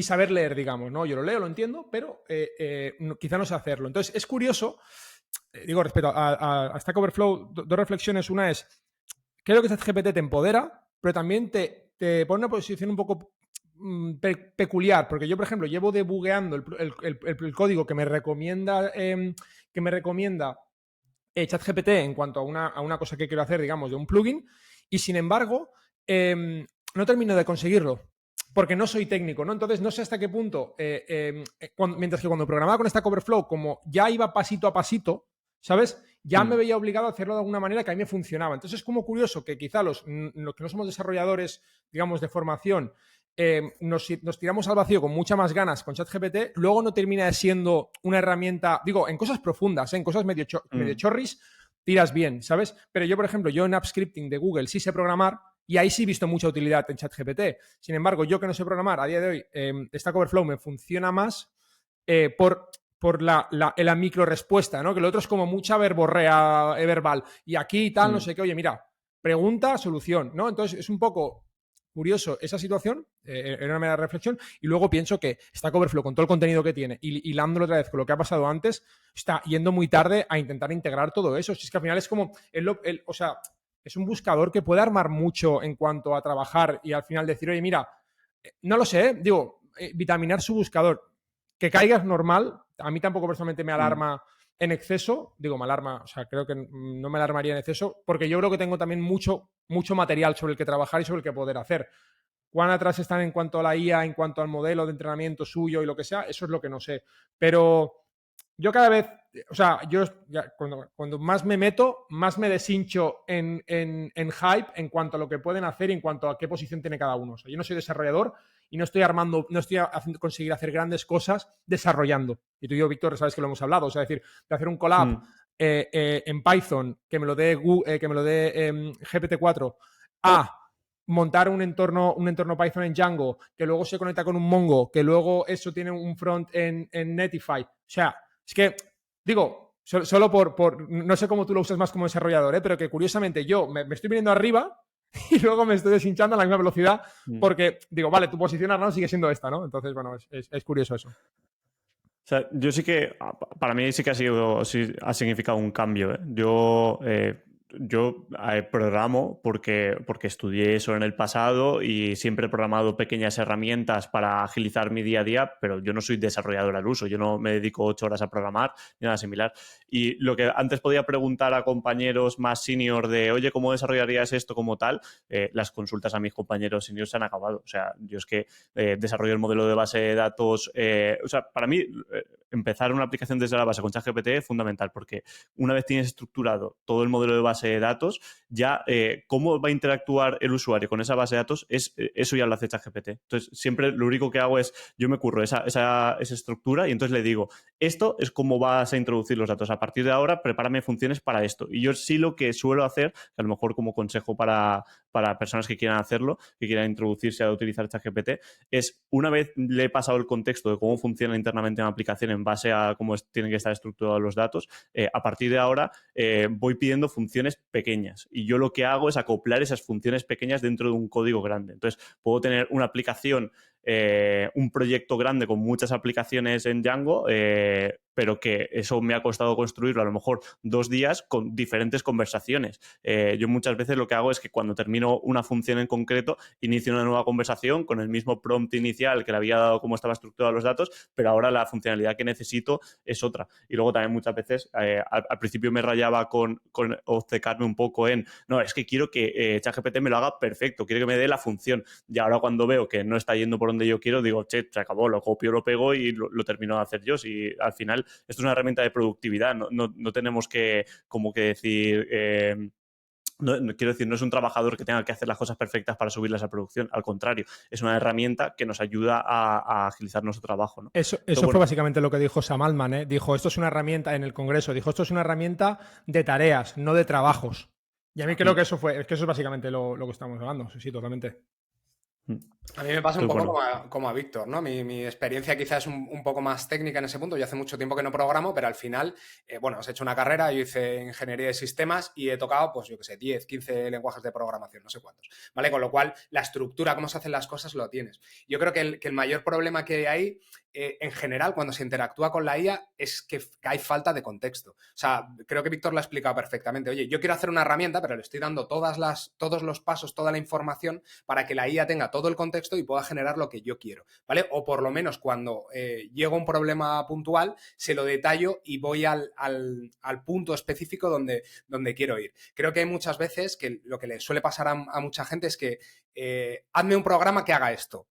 saber leer, digamos, ¿no? Yo lo leo, lo entiendo, pero quizá no sé hacerlo. Entonces, es curioso, digo, respecto a Stack Overflow, dos reflexiones. Una es, creo que ChatGPT te empodera, pero también te pone en una posición un poco peculiar, porque yo, por ejemplo, llevo debugueando el código que me recomienda ChatGPT en cuanto a una cosa que quiero hacer, digamos, de un plugin, y sin embargo, no termino de conseguirlo, porque no soy técnico, ¿no? Entonces, no sé hasta qué punto, mientras que cuando programaba con Stack Overflow, como ya iba pasito a pasito, ¿sabes? Ya me veía obligado a hacerlo de alguna manera que a mí me funcionaba. Entonces, es como curioso que quizá los que no somos desarrolladores, digamos, de formación, nos tiramos al vacío con muchas más ganas con ChatGPT, luego no termina siendo una herramienta, digo, en cosas profundas, en cosas medio chorris, tiras bien, ¿sabes? Pero yo, por ejemplo, en app scripting de Google sí sé programar y ahí sí he visto mucha utilidad en ChatGPT. Sin embargo, yo que no sé programar, a día de hoy, Stack Overflow me funciona más por la micro respuesta, ¿no? Que lo otro es como mucha verborrea verbal. Y aquí y tal, no sé qué, oye, mira, pregunta, solución, ¿no? Entonces es un poco curioso esa situación, era una mera reflexión, y luego pienso que Stack Overflow, con todo el contenido que tiene, y hilándolo otra vez con lo que ha pasado antes, está yendo muy tarde a intentar integrar todo eso. Si es que al final es como, o sea, es un buscador que puede armar mucho en cuanto a trabajar y al final decir, oye, mira, no lo sé, digo, vitaminar su buscador. Que caiga es normal, a mí tampoco personalmente me alarma en exceso, digo, me alarma, o sea, creo que no me alarmaría en exceso, porque yo creo que tengo también mucho material sobre el que trabajar y sobre el que poder hacer. ¿Cuán atrás están en cuanto a la IA, en cuanto al modelo de entrenamiento suyo y lo que sea? Eso es lo que no sé. Pero yo cada vez, o sea, yo cuando más me meto, más me deshincho en hype en cuanto a lo que pueden hacer y en cuanto a qué posición tiene cada uno. O sea, yo no soy desarrollador y no estoy haciendo conseguir hacer grandes cosas desarrollando. Y tú y yo, Víctor, sabes que lo hemos hablado. O sea, es decir, de hacer un collab en Python, que me lo dé GPT-4, a montar un entorno Python en Django, que luego se conecta con un Mongo, que luego eso tiene un front en Netlify. O sea, es que, digo, solo no sé cómo tú lo usas más como desarrollador, pero que curiosamente yo me estoy viniendo arriba y luego me estoy deshinchando a la misma velocidad porque digo, vale, tu posición, Arnaud, sigue siendo esta, ¿no? Entonces, bueno, es curioso eso. O sea, yo sí que, para mí sí que ha significado un cambio, ¿eh? Yo programo porque estudié eso en el pasado y siempre he programado pequeñas herramientas para agilizar mi día a día, pero yo no soy desarrollador al uso, yo no me dedico 8 horas a programar ni nada similar. Y lo que antes podía preguntar a compañeros más senior de, oye, ¿cómo desarrollarías esto como tal? Las consultas a mis compañeros senior se han acabado. O sea, yo es que desarrollo el modelo de base de datos. O sea, para mí, empezar una aplicación desde la base con ChatGPT es fundamental porque una vez tienes estructurado todo el modelo de base de datos, ya cómo va a interactuar el usuario con esa base de datos, eso ya lo hace ChatGPT. Entonces, siempre lo único que hago es, yo me curro esa estructura y entonces le digo, esto es cómo vas a introducir los datos. A partir de ahora, prepárame funciones para esto. Y yo sí lo que suelo hacer, que a lo mejor como consejo para personas que quieran hacerlo, que quieran introducirse a utilizar ChatGPT, es una vez le he pasado el contexto de cómo funciona internamente una aplicación en base a cómo tienen que estar estructurados los datos, a partir de ahora voy pidiendo funciones pequeñas y yo lo que hago es acoplar esas funciones pequeñas dentro de un código grande. Entonces, puedo tener una aplicación un proyecto grande con muchas aplicaciones en Django, pero que eso me ha costado construirlo a lo mejor 2 días con diferentes conversaciones. Yo muchas veces lo que hago es que cuando termino una función en concreto, inicio una nueva conversación con el mismo prompt inicial que le había dado cómo estaba estructurado los datos, pero ahora la funcionalidad que necesito es otra. Y luego también muchas veces, al principio me rayaba con obcecarme un poco en, no, es que quiero que ChatGPT me lo haga perfecto, quiero que me dé la función. Y ahora cuando veo que no está yendo por donde yo quiero, digo, che, se acabó, lo copio, lo pego y lo termino de hacer yo. Si al final esto es una herramienta de productividad, no tenemos que como que decir... quiero decir, no es un trabajador que tenga que hacer las cosas perfectas para subirlas a producción. Al contrario, es una herramienta que nos ayuda a agilizar nuestro trabajo, ¿no? Eso Pero fue bueno, básicamente lo que dijo Sam Altman, ¿eh? Dijo, esto es una herramienta en el Congreso, dijo, esto es una herramienta de tareas, no de trabajos. Y a mí creo que eso es básicamente lo que estamos hablando. Sí, sí, totalmente. A mí me pasa un pues poco bueno. como a Víctor, ¿no? Mi experiencia quizás es un poco más técnica en ese punto. Yo hace mucho tiempo que no programo, pero al final, bueno, has hecho una carrera, yo hice ingeniería de sistemas y he tocado, pues yo qué sé, 10, 15 lenguajes de programación, no sé cuántos, ¿vale? Con lo cual, la estructura, cómo se hacen las cosas, lo tienes. Yo creo que el mayor problema que hay en general cuando se interactúa con la IA es que hay falta de contexto. O sea, creo que Víctor lo ha explicado perfectamente. Oye, yo quiero hacer una herramienta, pero le estoy dando todos los pasos, toda la información para que la IA tenga todo el contexto y pueda generar lo que yo quiero, ¿vale? O por lo menos cuando llego a un problema puntual, se lo detallo y voy al punto específico donde quiero ir. Creo que hay muchas veces que lo que le suele pasar a mucha gente es que hazme un programa que haga esto.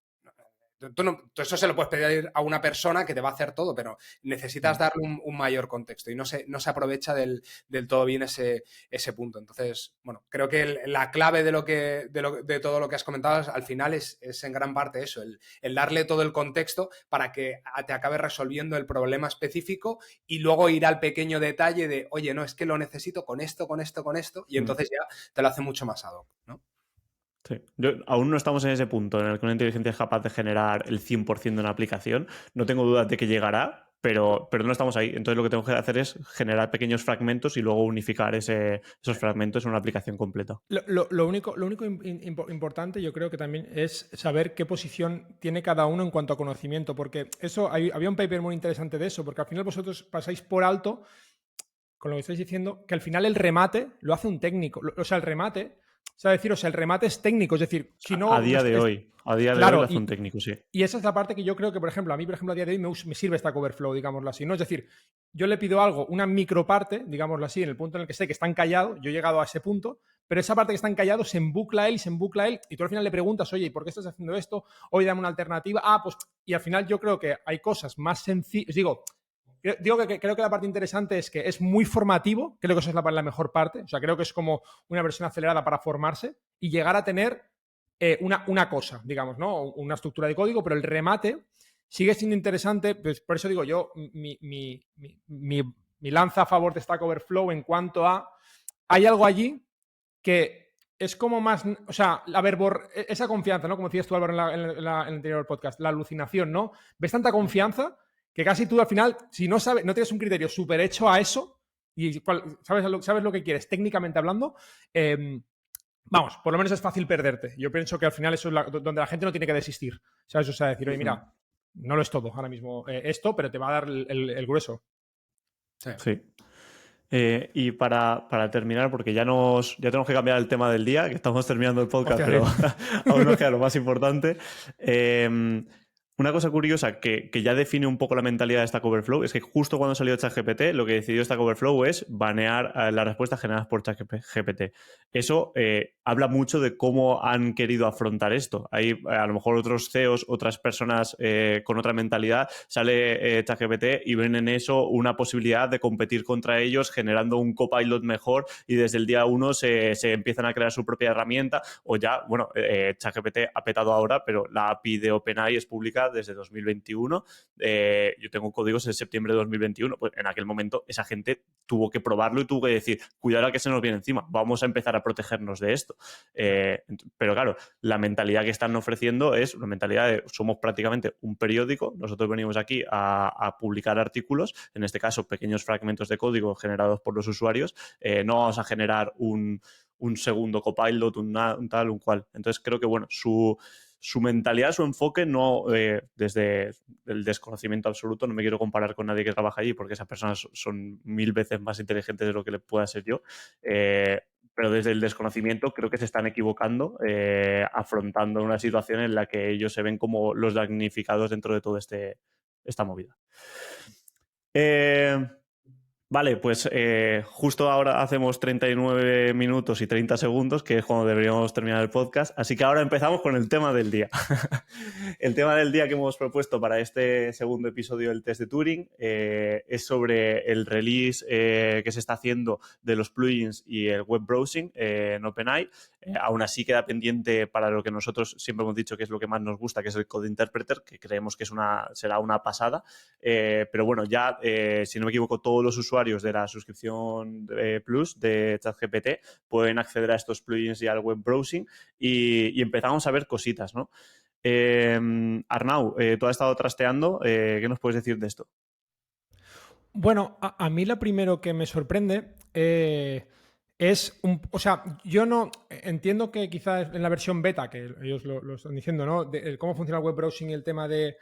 Tú eso se lo puedes pedir a una persona que te va a hacer todo, pero necesitas darle un mayor contexto y no se aprovecha del todo bien ese punto. Entonces, bueno, creo que la clave de todo lo que has comentado al final es en gran parte eso, el darle todo el contexto para que te acabe resolviendo el problema específico y luego ir al pequeño detalle de, oye, no, es que lo necesito con esto, y entonces ya te lo hace mucho más ad hoc, ¿no? Sí. Aún no estamos en ese punto en el que una inteligencia es capaz de generar el 100% de una aplicación. No tengo dudas de que llegará, pero no estamos ahí. Entonces lo que tengo que hacer es generar pequeños fragmentos y luego unificar esos fragmentos en una aplicación completa. Lo único importante yo creo que también es saber qué posición tiene cada uno en cuanto a conocimiento, porque eso había un paper muy interesante de eso, porque al final vosotros pasáis por alto con lo que estáis diciendo, que al final el remate lo hace un técnico. O sea, el remate, el remate es técnico, es decir, si no... A día de hoy Claro, lo hace un técnico, sí. y esa es la parte que yo creo que, por ejemplo, a día de hoy me sirve Stack Overflow, digámoslo así, ¿no? Es decir, yo le pido algo, una microparte, digámoslo así, en el punto en el que sé que está encallado, yo he llegado a ese punto, pero esa parte que está encallado se embucla él, y tú al final le preguntas, oye, ¿y por qué estás haciendo esto? Oye, dame una alternativa. Pues, y al final yo creo que hay cosas más sencillas, digo que creo que la parte interesante es que es muy formativo, creo que esa es la mejor parte, o sea, creo que es como una versión acelerada para formarse y llegar a tener una cosa, digamos, ¿no? Una estructura de código, pero el remate sigue siendo interesante, pues por eso digo yo, mi lanza a favor de Stack Overflow en cuanto a, hay algo allí que es como más, o sea, esa confianza, ¿no? Como decías tú, Álvaro, en el anterior podcast, la alucinación, ¿no? Ves tanta confianza que casi tú al final, si no sabes, no tienes un criterio súper hecho a eso y sabes lo que quieres técnicamente hablando, vamos, por lo menos es fácil perderte. Yo pienso que al final eso es donde la gente no tiene que desistir, ¿sabes? O sea, decir, oye, mira, no lo es todo ahora mismo esto, pero te va a dar el grueso. Sí. Y para terminar, porque ya tenemos que cambiar el tema del día, que estamos terminando el podcast, pero aún nos queda lo más importante. Una cosa curiosa que ya define un poco la mentalidad de Stack Overflow es que justo cuando salió ChatGPT, lo que decidió Stack Overflow es banear las respuestas generadas por ChatGPT. Eso habla mucho de cómo han querido afrontar esto. Hay a lo mejor otros CEOs, otras personas con otra mentalidad, sale ChatGPT y ven en eso una posibilidad de competir contra ellos generando un copilot mejor y desde el día 1 se empiezan a crear su propia herramienta o ya, bueno, ChatGPT ha petado ahora, pero la API de OpenAI es pública desde 2021. Yo tengo códigos de septiembre de 2021. Pues en aquel momento esa gente tuvo que probarlo y tuvo que decir, cuidado a que se nos viene encima, vamos a empezar a protegernos de esto. Pero claro, la mentalidad que están ofreciendo es una mentalidad de somos prácticamente un periódico, nosotros venimos aquí a publicar artículos, en este caso pequeños fragmentos de código generados por los usuarios, no vamos a generar un segundo copilot, un tal, un cual. Entonces creo que bueno, su mentalidad, su enfoque, no desde el desconocimiento absoluto, no me quiero comparar con nadie que trabaja allí porque esas personas son 1000 veces más inteligentes de lo que le pueda ser yo, pero desde el desconocimiento creo que se están equivocando afrontando una situación en la que ellos se ven como los damnificados dentro de toda esta movida. Vale, pues justo ahora hacemos 39 minutos y 30 segundos, que es cuando deberíamos terminar el podcast. Así que ahora empezamos con el tema del día. El tema del día que hemos propuesto para este segundo episodio del test de Turing es sobre el release que se está haciendo de los plugins y el web browsing en OpenAI. Aún así queda pendiente para lo que nosotros siempre hemos dicho que es lo que más nos gusta, que es el Code Interpreter, que creemos que será una pasada. Pero bueno, ya, si no me equivoco, todos los usuarios de la suscripción Plus de ChatGPT pueden acceder a estos plugins y al web browsing y empezamos a ver cositas, ¿no? Arnau, tú has estado trasteando, ¿qué nos puedes decir de esto? Bueno, a mí lo primero que me sorprende es, o sea, yo no entiendo que quizás en la versión beta, que ellos lo están diciendo, ¿no? De cómo funciona el web browsing y el tema de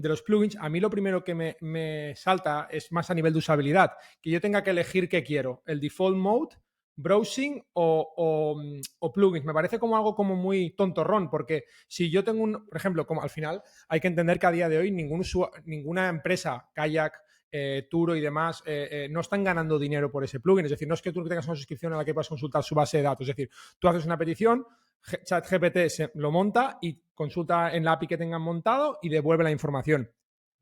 los plugins, a mí lo primero que me salta es más a nivel de usabilidad, que yo tenga que elegir qué quiero, el default mode, browsing o plugins. Me parece como algo como muy tontorrón, porque si yo tengo por ejemplo, como al final hay que entender que a día de hoy ninguna empresa, Kayak, Turo y demás, no están ganando dinero por ese plugin. Es decir, no es que tú tengas una suscripción a la que puedas consultar su base de datos. Es decir, tú haces una petición, ChatGPT lo monta y consulta en la API que tengan montado y devuelve la información.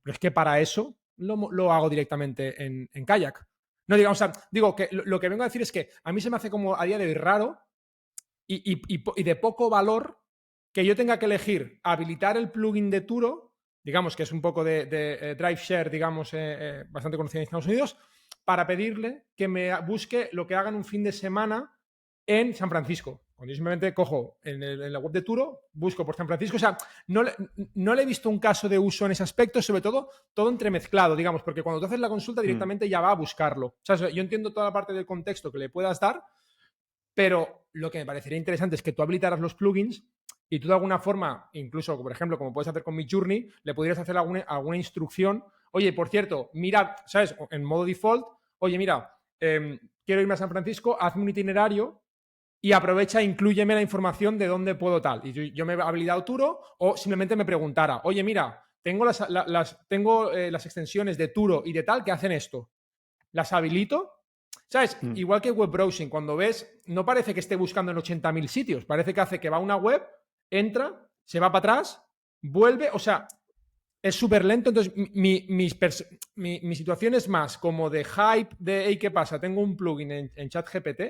Pero es que para eso lo hago directamente en Kayak. No, digamos, o sea, digo que lo que vengo a decir es que a mí se me hace como a día de hoy raro y de poco valor que yo tenga que elegir habilitar el plugin de Turo, digamos que es un poco de Drive Share, digamos, bastante conocido en Estados Unidos, para pedirle que me busque lo que haga en un fin de semana en San Francisco. Cuando yo simplemente cojo en la web de Turo, busco por San Francisco. O sea, no le he visto un caso de uso en ese aspecto, sobre todo entremezclado, digamos, porque cuando tú haces la consulta directamente ya va a buscarlo. O sea, yo entiendo toda la parte del contexto que le puedas dar, pero lo que me parecería interesante es que tú habilitaras los plugins y tú de alguna forma, incluso, por ejemplo, como puedes hacer con Midjourney, le pudieras hacer alguna instrucción. Oye, por cierto, mira, ¿sabes? En modo default, oye, mira, quiero irme a San Francisco, hazme un itinerario y aprovecha, inclúyeme la información de dónde puedo tal. Y yo me he habilitado Turo o simplemente me preguntara, oye, mira, tengo las extensiones de Turo y de tal que hacen esto. ¿Las habilito? ¿Sabes? Igual que web browsing, cuando ves, no parece que esté buscando en 80.000 sitios, parece que hace que va a una web, entra, se va para atrás, vuelve, o sea, es súper lento. Entonces, mi situación es más como de hype de, hey, ¿qué pasa? Tengo un plugin en ChatGPT,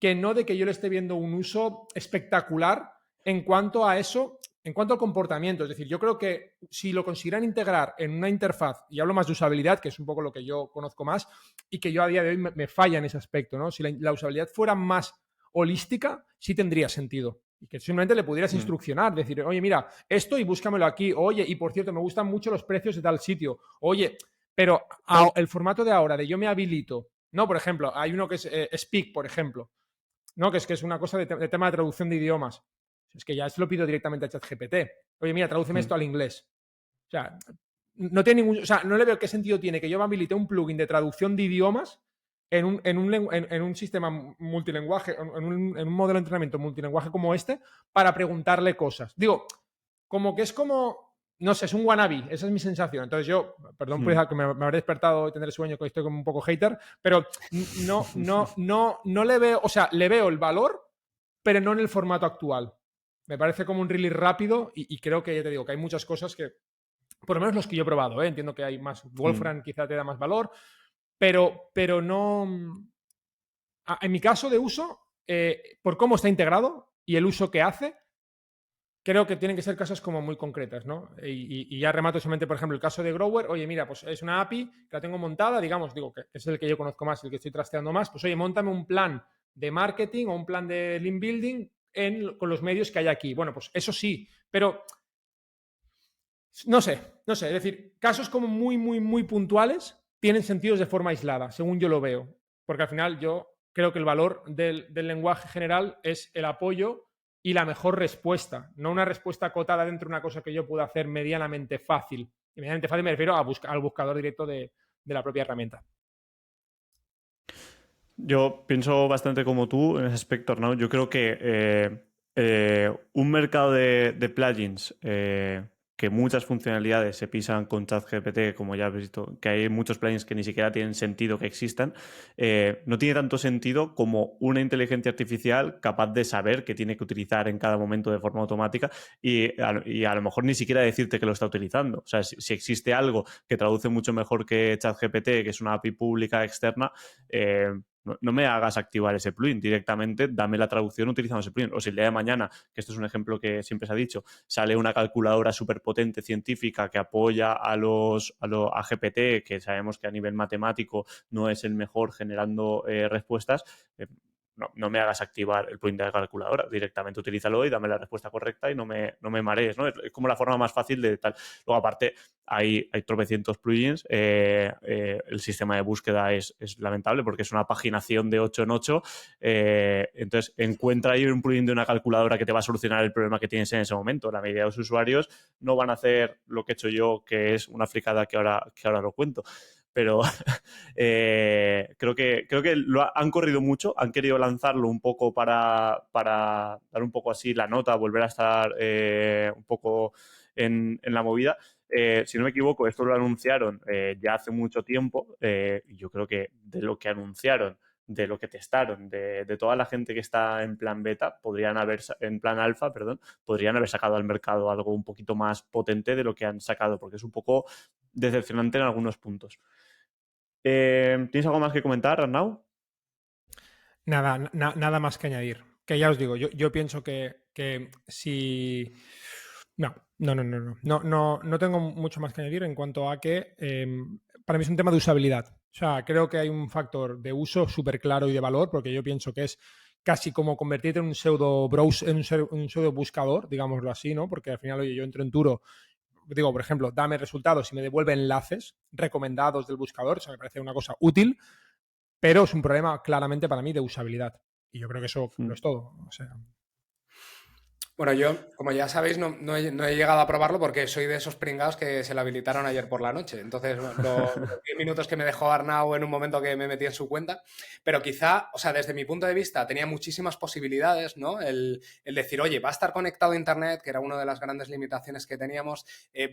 que no de que yo le esté viendo un uso espectacular en cuanto a eso, en cuanto al comportamiento. Es decir, yo creo que si lo consiguieran integrar en una interfaz, y hablo más de usabilidad, que es un poco lo que yo conozco más, y que yo a día de hoy me falla en ese aspecto, ¿no? Si la usabilidad fuera más holística, sí tendría sentido. Y que simplemente le pudieras instruccionar, decir, oye, mira, esto y búscamelo aquí. Oye, y por cierto, me gustan mucho los precios de tal sitio. Oye, pero el formato de ahora, de yo me habilito, no, por ejemplo, hay uno que es Speak, por ejemplo, ¿no? Que es una cosa de tema de traducción de idiomas. Es que ya se lo pido directamente a ChatGPT. Oye, mira, tradúceme esto al inglés. O sea, no tiene ningún. O sea, no le veo qué sentido tiene que yo me habilite un plugin de traducción de idiomas en un sistema multilenguaje, en un modelo de entrenamiento multilenguaje como este, para preguntarle cosas. Digo, como que es como. No sé, es un wannabe, esa es mi sensación. Entonces yo, perdón por que me habré despertado y tendré sueño, que estoy como un poco hater, pero no le veo, o sea, le veo el valor, pero no en el formato actual. Me parece como un release rápido y creo que, ya te digo, que hay muchas cosas que, por lo menos los que yo he probado, entiendo que hay más, Wolfram quizá te da más valor, pero no. En mi caso de uso, por cómo está integrado y el uso que hace, creo que tienen que ser cosas como muy concretas, ¿no? Y ya remato solamente, por ejemplo, el caso de Grower. Oye, mira, pues es una API que la tengo montada, digamos, digo que es el que yo conozco más, el que estoy trasteando más. Pues oye, móntame un plan de marketing o un plan de link building con los medios que hay aquí. Bueno, pues eso sí, pero no sé. Es decir, casos como muy, muy, muy puntuales tienen sentidos de forma aislada, según yo lo veo. Porque al final yo creo que el valor del lenguaje general es el apoyo y la mejor respuesta, no una respuesta acotada dentro de una cosa que yo pueda hacer medianamente fácil. Y medianamente fácil me refiero al buscador directo de la propia herramienta. Yo pienso bastante como tú en ese aspecto, Arnau. Yo creo que un mercado de plugins que muchas funcionalidades se pisan con ChatGPT, como ya has visto, que hay muchos plugins que ni siquiera tienen sentido que existan, no tiene tanto sentido como una inteligencia artificial capaz de saber qué tiene que utilizar en cada momento de forma automática y a lo mejor ni siquiera decirte que lo está utilizando. O sea, si existe algo que traduce mucho mejor que ChatGPT, que es una API pública externa, no me hagas activar ese plugin directamente, dame la traducción utilizando ese plugin. O si el día de mañana, que esto es un ejemplo que siempre se ha dicho, sale una calculadora súper potente científica que apoya a GPT, que sabemos que a nivel matemático no es el mejor generando respuestas, no me hagas activar el plugin de la calculadora, directamente utilízalo y dame la respuesta correcta y no me marees, ¿no? Es como la forma más fácil de tal. Luego, aparte, hay tropecientos plugins. El sistema de búsqueda es lamentable porque es una paginación de 8 en 8. Entonces, encuentra ahí un plugin de una calculadora que te va a solucionar el problema que tienes en ese momento. La mayoría de los usuarios no van a hacer lo que he hecho yo, que es una fricada que ahora lo cuento. Pero creo que han corrido mucho, han querido lanzarlo un poco para dar un poco así la nota, volver a estar un poco en la movida. Si no me equivoco, esto lo anunciaron ya hace mucho tiempo. Yo creo que de lo que anunciaron, de lo que testaron, de toda la gente que está en plan beta, en plan alfa, perdón, podrían haber sacado al mercado algo un poquito más potente de lo que han sacado, porque es un poco decepcionante en algunos puntos. ¿Tienes algo más que comentar, Arnau? Nada más que añadir. Que ya os digo, yo pienso que si... No tengo mucho más que añadir en cuanto a que para mí es un tema de usabilidad. O sea, creo que hay un factor de uso súper claro y de valor, porque yo pienso que es casi como convertirte en un pseudo browser, un pseudo buscador, digámoslo así, ¿no? Porque al final, oye, yo entro en Turo, digo, por ejemplo, dame resultados y me devuelve enlaces recomendados del buscador, o sea, me parece una cosa útil, pero es un problema claramente para mí de usabilidad. Y yo creo que eso lo es todo. O sea, Bueno, yo, como ya sabéis, no he llegado a probarlo porque soy de esos pringados que se lo habilitaron ayer por la noche. Entonces, los 10 minutos que me dejó Arnau en un momento que me metí en su cuenta. Pero quizá, o sea, desde mi punto de vista, tenía muchísimas posibilidades, ¿no? El decir, oye, va a estar conectado a Internet, que era una de las grandes limitaciones que teníamos.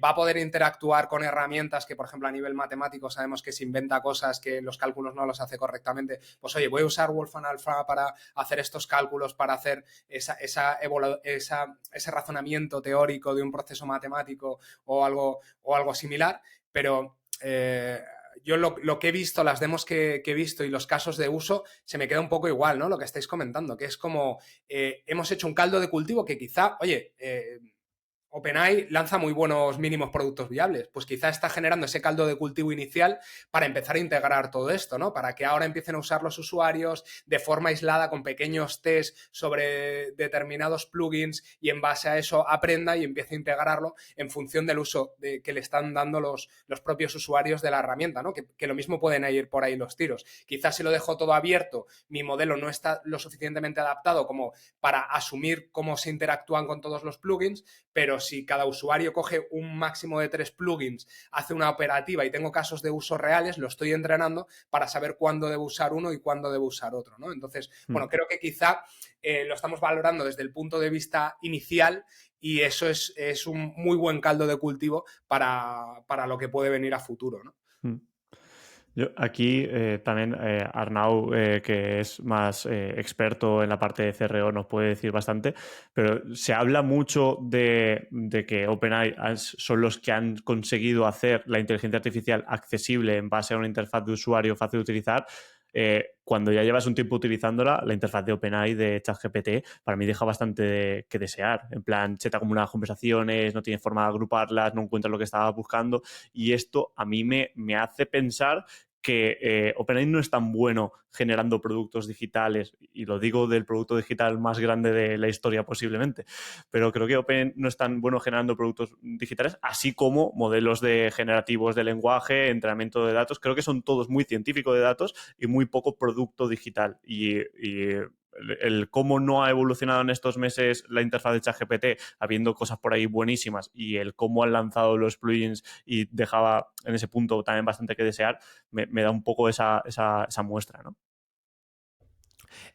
Va a poder interactuar con herramientas que, por ejemplo, a nivel matemático sabemos que se inventa cosas que los cálculos no los hace correctamente. Pues, oye, voy a usar Wolfram Alpha para hacer estos cálculos, para hacer ese razonamiento teórico de un proceso matemático o algo similar, pero yo lo que he visto, las demos que he visto y los casos de uso, se me queda un poco igual, ¿no? Lo que estáis comentando, que es como hemos hecho un caldo de cultivo que quizá, oye, OpenAI lanza muy buenos mínimos productos viables, pues quizá está generando ese caldo de cultivo inicial para empezar a integrar todo esto, ¿no? Para que ahora empiecen a usar los usuarios de forma aislada con pequeños tests sobre determinados plugins y en base a eso aprenda y empiece a integrarlo en función del uso que le están dando los propios usuarios de la herramienta, ¿no? Que lo mismo pueden ir por ahí los tiros. Quizás si lo dejo todo abierto, mi modelo no está lo suficientemente adaptado como para asumir cómo se interactúan con todos los plugins, pero si cada usuario coge un máximo de 3 plugins, hace una operativa y tengo casos de uso reales, lo estoy entrenando para saber cuándo debo usar uno y cuándo debo usar otro, ¿no? Entonces, bueno, creo que quizá lo estamos valorando desde el punto de vista inicial y eso es un muy buen caldo de cultivo para lo que puede venir a futuro, ¿no? Yo aquí también Arnau, que es más experto en la parte de CRO, nos puede decir bastante, pero se habla mucho de que OpenAI son los que han conseguido hacer la inteligencia artificial accesible en base a una interfaz de usuario fácil de utilizar. Cuando ya llevas un tiempo utilizándola, la interfaz de OpenAI de ChatGPT para mí deja bastante que desear. En plan, se te acumulan las conversaciones, no tienes forma de agruparlas, no encuentras lo que estabas buscando y esto a mí me hace pensar que OpenAI no es tan bueno generando productos digitales, y lo digo del producto digital más grande de la historia posiblemente, pero creo que OpenAI no es tan bueno generando productos digitales, así como modelos generativos de lenguaje, entrenamiento de datos. Creo que son todos muy científicos de datos y muy poco producto digital. Y el cómo no ha evolucionado en estos meses la interfaz de ChatGPT, habiendo cosas por ahí buenísimas, y el cómo han lanzado los plugins y dejaba en ese punto también bastante que desear, me da un poco esa muestra, ¿no?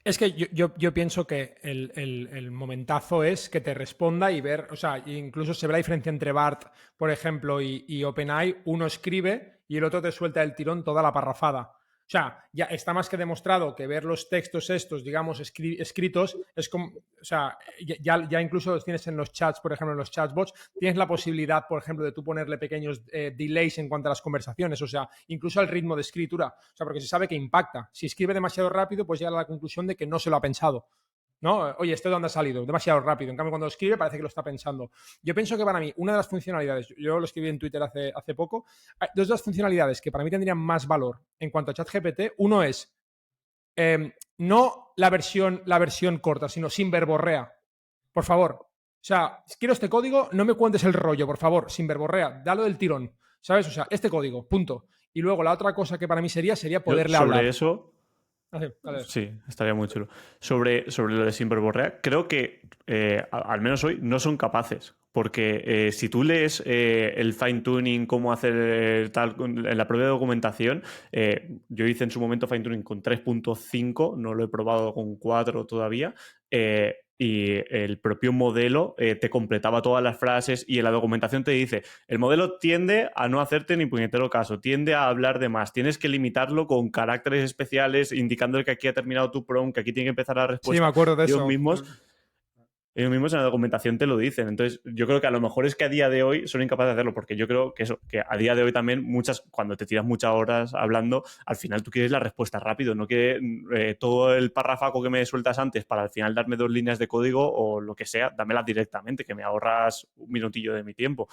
Es que yo pienso que el momentazo es que te responda y ver, o sea, incluso se ve la diferencia entre BART, por ejemplo, y OpenAI. Uno escribe y el otro te suelta el tirón toda la parrafada. O sea, ya está más que demostrado que ver los textos estos, digamos, escritos, es como, o sea, ya incluso los tienes en los chats, por ejemplo, en los chatbots, tienes la posibilidad, por ejemplo, de tú ponerle pequeños delays en cuanto a las conversaciones, o sea, incluso al ritmo de escritura, o sea, porque se sabe que impacta. Si escribe demasiado rápido, pues llega a la conclusión de que no se lo ha pensado. ¿No? Oye, ¿esto de dónde ha salido? Demasiado rápido. En cambio, cuando lo escribe parece que lo está pensando. Yo pienso que para mí, una de las funcionalidades, yo lo escribí en Twitter hace poco, hay dos de las funcionalidades que para mí tendrían más valor en cuanto a ChatGPT. Uno es no la versión corta, sino sin verborrea. Por favor. O sea, si quiero este código, no me cuentes el rollo, por favor, sin verborrea. Dalo del tirón. ¿Sabes? O sea, este código, punto. Y luego la otra cosa que para mí sería poderle hablar. Sobre eso... Vale. Sí, estaría muy chulo. Sobre lo de sin verborrea, creo que al menos hoy no son capaces. Porque si tú lees el fine-tuning, cómo hacer tal en la propia documentación, yo hice en su momento fine-tuning con 3.5, no lo he probado con 4 todavía, y el propio modelo te completaba todas las frases y en la documentación te dice, el modelo tiende a no hacerte ni puñetero caso, tiende a hablar de más, tienes que limitarlo con caracteres especiales indicando que aquí ha terminado tu prompt, que aquí tiene que empezar la respuesta. Sí, me acuerdo de ellos eso. Ellos mismos en la documentación te lo dicen. Entonces, yo creo que a lo mejor es que a día de hoy son incapaces de hacerlo, porque yo creo que eso, que a día de hoy también cuando te tiras muchas horas hablando, al final tú quieres la respuesta rápido, no quieres todo el parrafaco que me sueltas antes para al final darme 2 líneas de código o lo que sea, dámelas directamente, que me ahorras un minutillo de mi tiempo.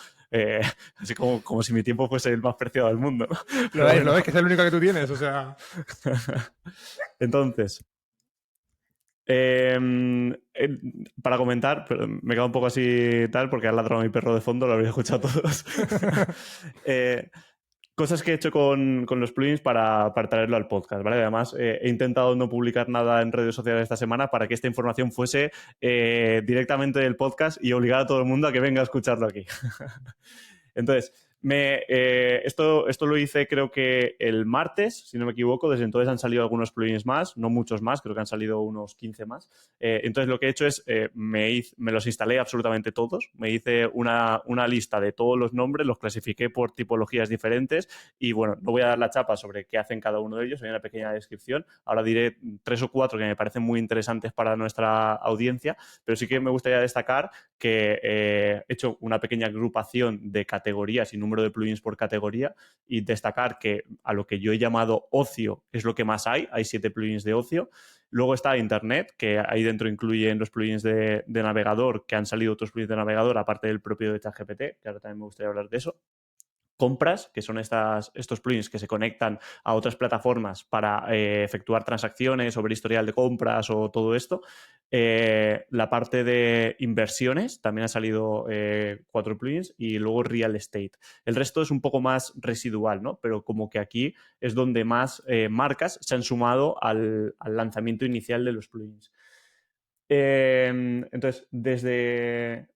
Así como si mi tiempo fuese el más preciado del mundo. Lo es, que es el único que tú tienes, o sea. Entonces, para comentar, pero me quedo un poco así tal, porque ha ladrado mi perro de fondo, lo habéis escuchado todos. Cosas que he hecho con los plugins para traerlo al podcast, ¿vale? Además, he intentado no publicar nada en redes sociales esta semana para que esta información fuese directamente del podcast y obligar a todo el mundo a que venga a escucharlo aquí. Entonces, esto lo hice creo que el martes, si no me equivoco. Desde entonces han salido algunos plugins más, no muchos más, creo que han salido unos 15 más. Entonces lo que he hecho es, me los instalé absolutamente todos, me hice una lista de todos los nombres, los clasifiqué por tipologías diferentes y bueno, no voy a dar la chapa sobre qué hacen cada uno de ellos, hay una pequeña descripción. Ahora diré 3 o 4 que me parecen muy interesantes para nuestra audiencia, pero sí que me gustaría destacar que he hecho una pequeña agrupación de categorías y número de plugins por categoría y destacar que a lo que yo he llamado ocio es lo que más hay 7 plugins de ocio. Luego está Internet, que ahí dentro incluyen los plugins de navegador, que han salido otros plugins de navegador, aparte del propio de ChatGPT, que ahora también me gustaría hablar de eso. Compras, que son estos plugins que se conectan a otras plataformas para efectuar transacciones o ver historial de compras o todo esto. La parte de inversiones, también ha salido 4 plugins, y luego real estate. El resto es un poco más residual, ¿no? Pero como que aquí es donde más marcas se han sumado al lanzamiento inicial de los plugins. Entonces, desde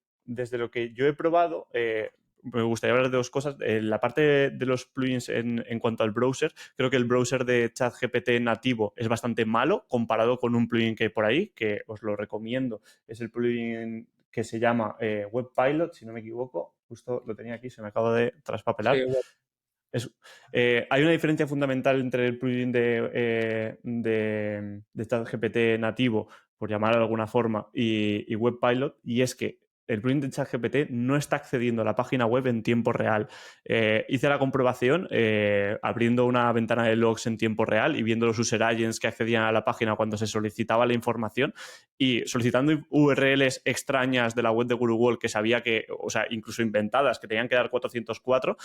lo que yo he probado, me gustaría hablar de 2 cosas. La parte de los plugins en cuanto al browser, creo que el browser de ChatGPT nativo es bastante malo comparado con un plugin que hay por ahí, que os lo recomiendo. Es el plugin que se llama WebPilot, si no me equivoco. Justo lo tenía aquí, se me acaba de traspapelar. Sí, hay una diferencia fundamental entre el plugin de ChatGPT nativo, por llamarlo de alguna forma, y WebPilot, y es que el plugin de ChatGPT no está accediendo a la página web en tiempo real. Hice la comprobación abriendo una ventana de logs en tiempo real y viendo los user agents que accedían a la página cuando se solicitaba la información, y solicitando URLs extrañas de la web de Google que sabía que, o sea, incluso inventadas, que tenían que dar 404,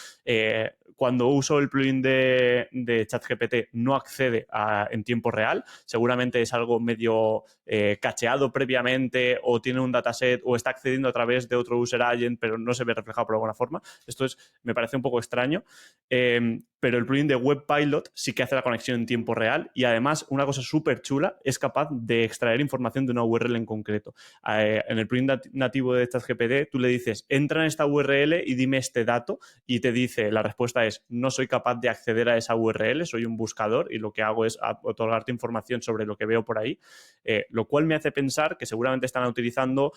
cuando uso el plugin de ChatGPT no accede en tiempo real. Seguramente es algo medio cacheado previamente, o tiene un dataset, o está accediendo haciendo a través de otro user agent, pero no se ve reflejado por alguna forma. Esto me parece un poco extraño. Pero el plugin de WebPilot sí que hace la conexión en tiempo real y además, una cosa súper chula, es capaz de extraer información de una URL en concreto. En el plugin nativo de ChatGPT, tú le dices, entra en esta URL y dime este dato, y te dice, la respuesta es, no soy capaz de acceder a esa URL, soy un buscador y lo que hago es otorgarte información sobre lo que veo por ahí, lo cual me hace pensar que seguramente están utilizando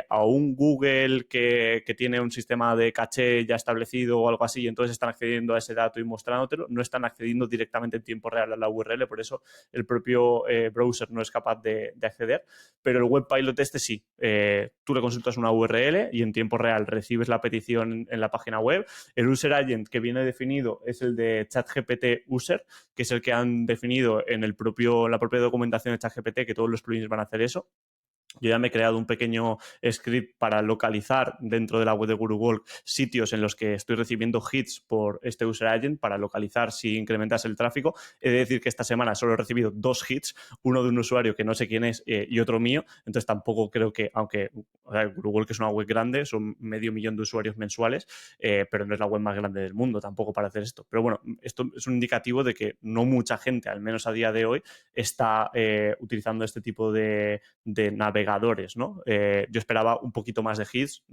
a un Google que tiene un sistema de caché ya establecido o algo así, y entonces están accediendo a ese dato y mostrándotelo, no están accediendo directamente en tiempo real a la URL, por eso el propio browser no es capaz de acceder, pero el WebPilot sí. Tú le consultas una URL y en tiempo real recibes la petición en la página web. El user agent que viene definido es el de ChatGPT User, que es el que han definido en la propia documentación de ChatGPT, que todos los plugins van a hacer eso. Yo ya me he creado un pequeño script para localizar dentro de la web de GuruWalk sitios en los que estoy recibiendo hits por este user agent para localizar si incrementas el tráfico. He de decir que esta semana solo he recibido 2 hits, uno de un usuario que no sé quién es y otro mío. Entonces tampoco creo que, aunque GuruWalk es una web grande, son 500.000 de usuarios mensuales, pero no es la web más grande del mundo tampoco para hacer esto. Pero bueno, esto es un indicativo de que no mucha gente, al menos a día de hoy, está utilizando este tipo de navegadores, ¿no? Yo esperaba un poquito más de hits,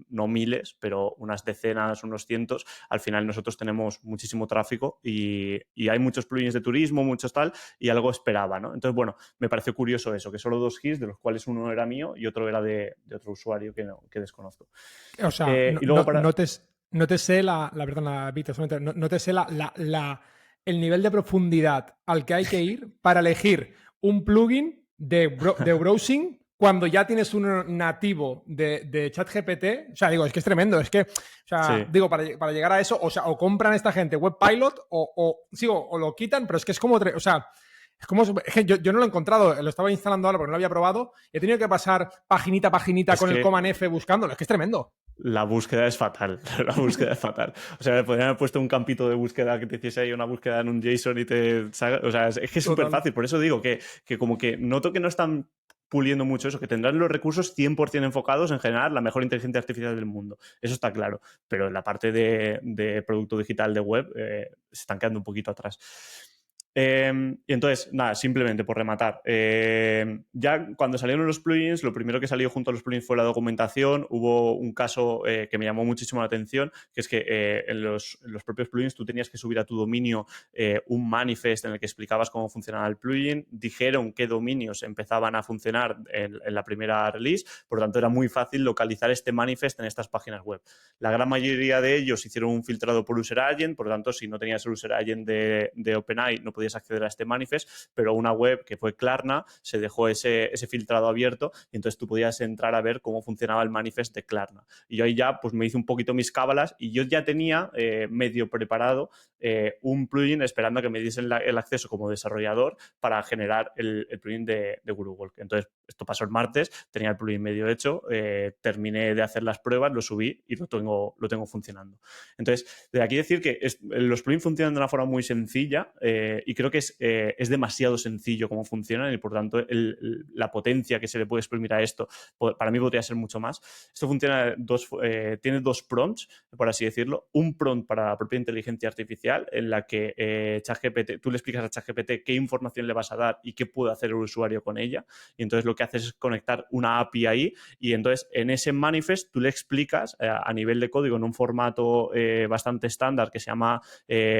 no miles, pero unas decenas, unos cientos. Al final nosotros tenemos muchísimo tráfico y hay muchos plugins de turismo, muchos tal, y algo esperaba, ¿no? Entonces, bueno, me pareció curioso eso, que solo 2 hits, de los cuales uno era mío y otro era de otro usuario que desconozco. O sea, y luego para... no te sé perdona, Víctor, no te sé el nivel de profundidad al que hay que ir para elegir un plugin de browsing cuando ya tienes un nativo de ChatGPT. O sea, digo, es que es tremendo. Es que, o sea, Sí. digo, para llegar a eso, o compran esta gente WebPilot o lo quitan, pero es que es como, o sea, es que yo no lo he encontrado, lo estaba instalando ahora porque no lo había probado y he tenido que pasar paginita Es con el que Command F buscándolo. Es que es tremendo. la búsqueda es fatal. La búsqueda es fatal. O sea, me podrían haber puesto un campito de búsqueda que te hiciese ahí una búsqueda en un JSON y te salga. O sea, es que es súper fácil. Por eso digo que como que noto que no están puliendo mucho eso, que tendrán los recursos 100% enfocados en generar la mejor inteligencia artificial del mundo. Eso está claro. Pero en la parte de producto digital de web se están quedando un poquito atrás. Y entonces, nada, simplemente por rematar. Ya cuando salieron los plugins, lo primero que salió junto a los plugins fue la documentación. Hubo un caso que me llamó muchísimo la atención, que es que en los propios plugins tú tenías que subir a tu dominio un manifest en el que explicabas cómo funcionaba el plugin. Dijeron qué dominios empezaban a funcionar en la primera release, por lo tanto era muy fácil localizar este manifest en estas páginas web. La gran mayoría de ellos hicieron un filtrado por user agent, por lo tanto, si no tenías el user agent de OpenAI, no podías acceder a este manifest, pero una web que fue Klarna se dejó ese filtrado abierto y entonces tú podías entrar a ver cómo funcionaba el manifest de Klarna. Y yo ahí ya pues me hice un poquito mis cábalas y yo ya tenía medio preparado un plugin esperando a que me diesen el acceso como desarrollador para generar el plugin de GuruWalk. Entonces, esto pasó el martes, tenía el plugin medio hecho, terminé de hacer las pruebas, lo subí y lo tengo funcionando. Entonces, de aquí decir que los plugins funcionan de una forma muy sencilla y creo que es demasiado sencillo cómo funcionan y por tanto la potencia que se le puede exprimir a esto para mí podría ser mucho más. Esto funciona tiene 2 prompts, por así decirlo. Un prompt para la propia inteligencia artificial en la que ChatGPT, tú le explicas a ChatGPT qué información le vas a dar y qué puede hacer el usuario con ella y entonces lo que haces es conectar una API ahí y entonces en ese manifest tú le explicas a nivel de código en un formato bastante estándar que se llama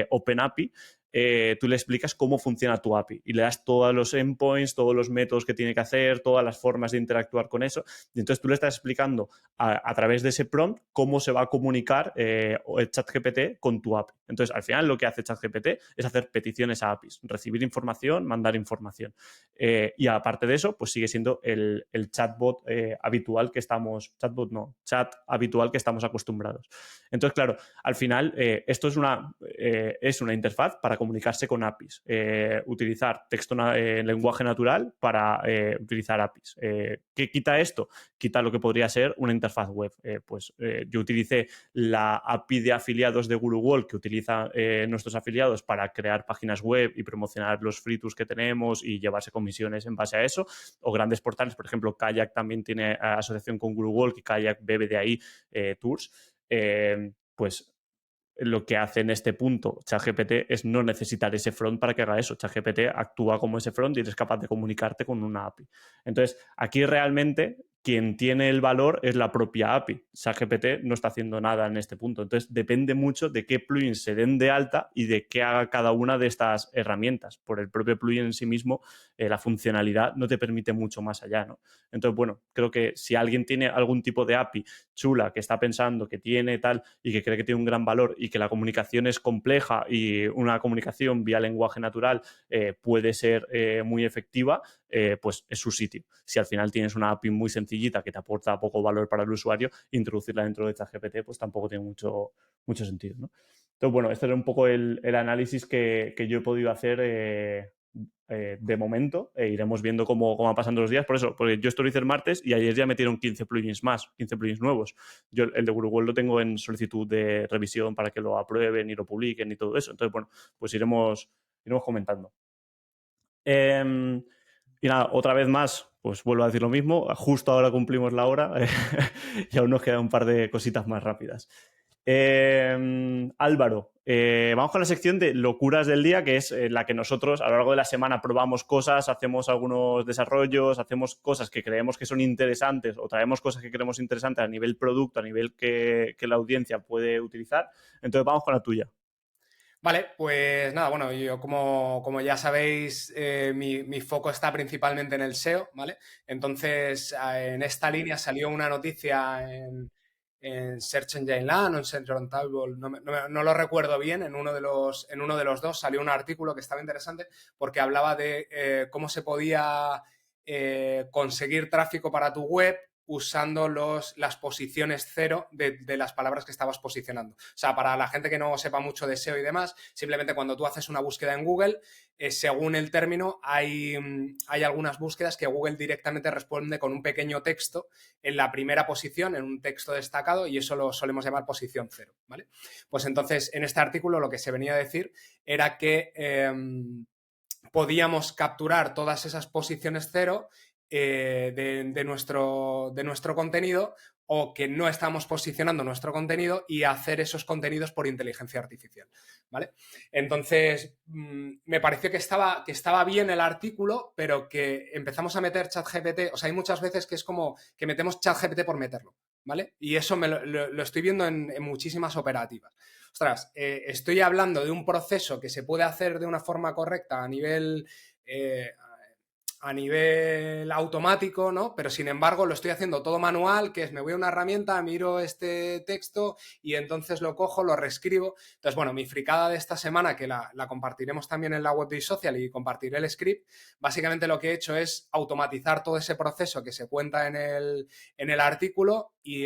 OpenAPI. Tú le explicas cómo funciona tu API y le das todos los endpoints, todos los métodos que tiene que hacer, todas las formas de interactuar con eso. Y entonces tú le estás explicando a través de ese prompt cómo se va a comunicar el ChatGPT con tu API. Entonces, al final lo que hace ChatGPT es hacer peticiones a APIs, recibir información, mandar información. Y aparte de eso, pues sigue siendo el chatbot habitual que estamos, chat habitual que estamos acostumbrados. Entonces, claro, al final esto es una interfaz para comunicarse con APIs. Utilizar texto en lenguaje natural para utilizar APIs. ¿Qué quita esto? Quita lo que podría ser una interfaz web. Yo utilicé la API de afiliados de GuruWall que utilizan nuestros afiliados para crear páginas web y promocionar los free tools que tenemos y llevarse comisiones en base a eso. O grandes portales, por ejemplo, Kayak también tiene asociación con GuruWall, que Kayak bebe de ahí tours. Pues lo que hace en este punto ChatGPT es no necesitar ese front para que haga eso. ChatGPT actúa como ese front y eres capaz de comunicarte con una API. Entonces, aquí realmente quien tiene el valor es la propia API. ChatGPT no está haciendo nada en este punto. Entonces, depende mucho de qué plugins se den de alta y de qué haga cada una de estas herramientas. Por el propio plugin en sí mismo, la funcionalidad no te permite mucho más allá, ¿no? Entonces, bueno, creo que si alguien tiene algún tipo de API chula que está pensando que tiene tal y que cree que tiene un gran valor y que la comunicación es compleja y una comunicación vía lenguaje natural puede ser muy efectiva, pues es su sitio. Si al final tienes una API muy sencillita que te aporta poco valor para el usuario, introducirla dentro de ChatGPT pues tampoco tiene mucho sentido, ¿no? Entonces, bueno, este era un poco el análisis que yo he podido hacer de momento. Iremos viendo cómo van pasando los días. Por eso, porque yo esto lo hice el martes y ayer ya metieron 15 plugins más, 15 plugins nuevos. Yo el de GuruWall lo tengo en solicitud de revisión para que lo aprueben y lo publiquen y todo eso. Entonces, bueno, pues iremos comentando. Y nada, otra vez más, pues vuelvo a decir lo mismo. Justo ahora cumplimos la hora y aún nos quedan un par de cositas más rápidas. Álvaro, vamos con la sección de locuras del día, que es la que nosotros a lo largo de la semana probamos cosas, hacemos algunos desarrollos, hacemos cosas que creemos que son interesantes o traemos cosas que creemos interesantes a nivel producto, a nivel que la audiencia puede utilizar. Entonces vamos con la tuya. Vale, pues nada, bueno, yo como ya sabéis, mi foco está principalmente en el SEO, ¿vale? Entonces, en esta línea salió una noticia en Search Engine Land o en Search Roundtable, no lo recuerdo bien, en uno de los dos salió un artículo que estaba interesante porque hablaba de cómo se podía conseguir tráfico para tu web usando las posiciones cero de las palabras que estabas posicionando. O sea, para la gente que no sepa mucho de SEO y demás, simplemente cuando tú haces una búsqueda en Google, según el término, hay algunas búsquedas que Google directamente responde con un pequeño texto en la primera posición, en un texto destacado, y eso lo solemos llamar posición cero, ¿vale? Pues entonces, en este artículo lo que se venía a decir era que podíamos capturar todas esas posiciones cero de nuestro contenido, o que no estamos posicionando nuestro contenido, y hacer esos contenidos por inteligencia artificial, ¿vale? Entonces, me pareció que estaba bien el artículo, pero que empezamos a meter ChatGPT. O sea, hay muchas veces que es como que metemos ChatGPT por meterlo, ¿vale? Y eso lo estoy viendo en muchísimas operativas. Ostras, estoy hablando de un proceso que se puede hacer de una forma correcta a nivel automático, ¿no? Pero sin embargo lo estoy haciendo todo manual, que es me voy a una herramienta, miro este texto y entonces lo cojo, lo reescribo. Entonces, bueno, mi fricada de esta semana, que la compartiremos también en la web de Social y compartiré el script, básicamente lo que he hecho es automatizar todo ese proceso que se cuenta en el artículo, y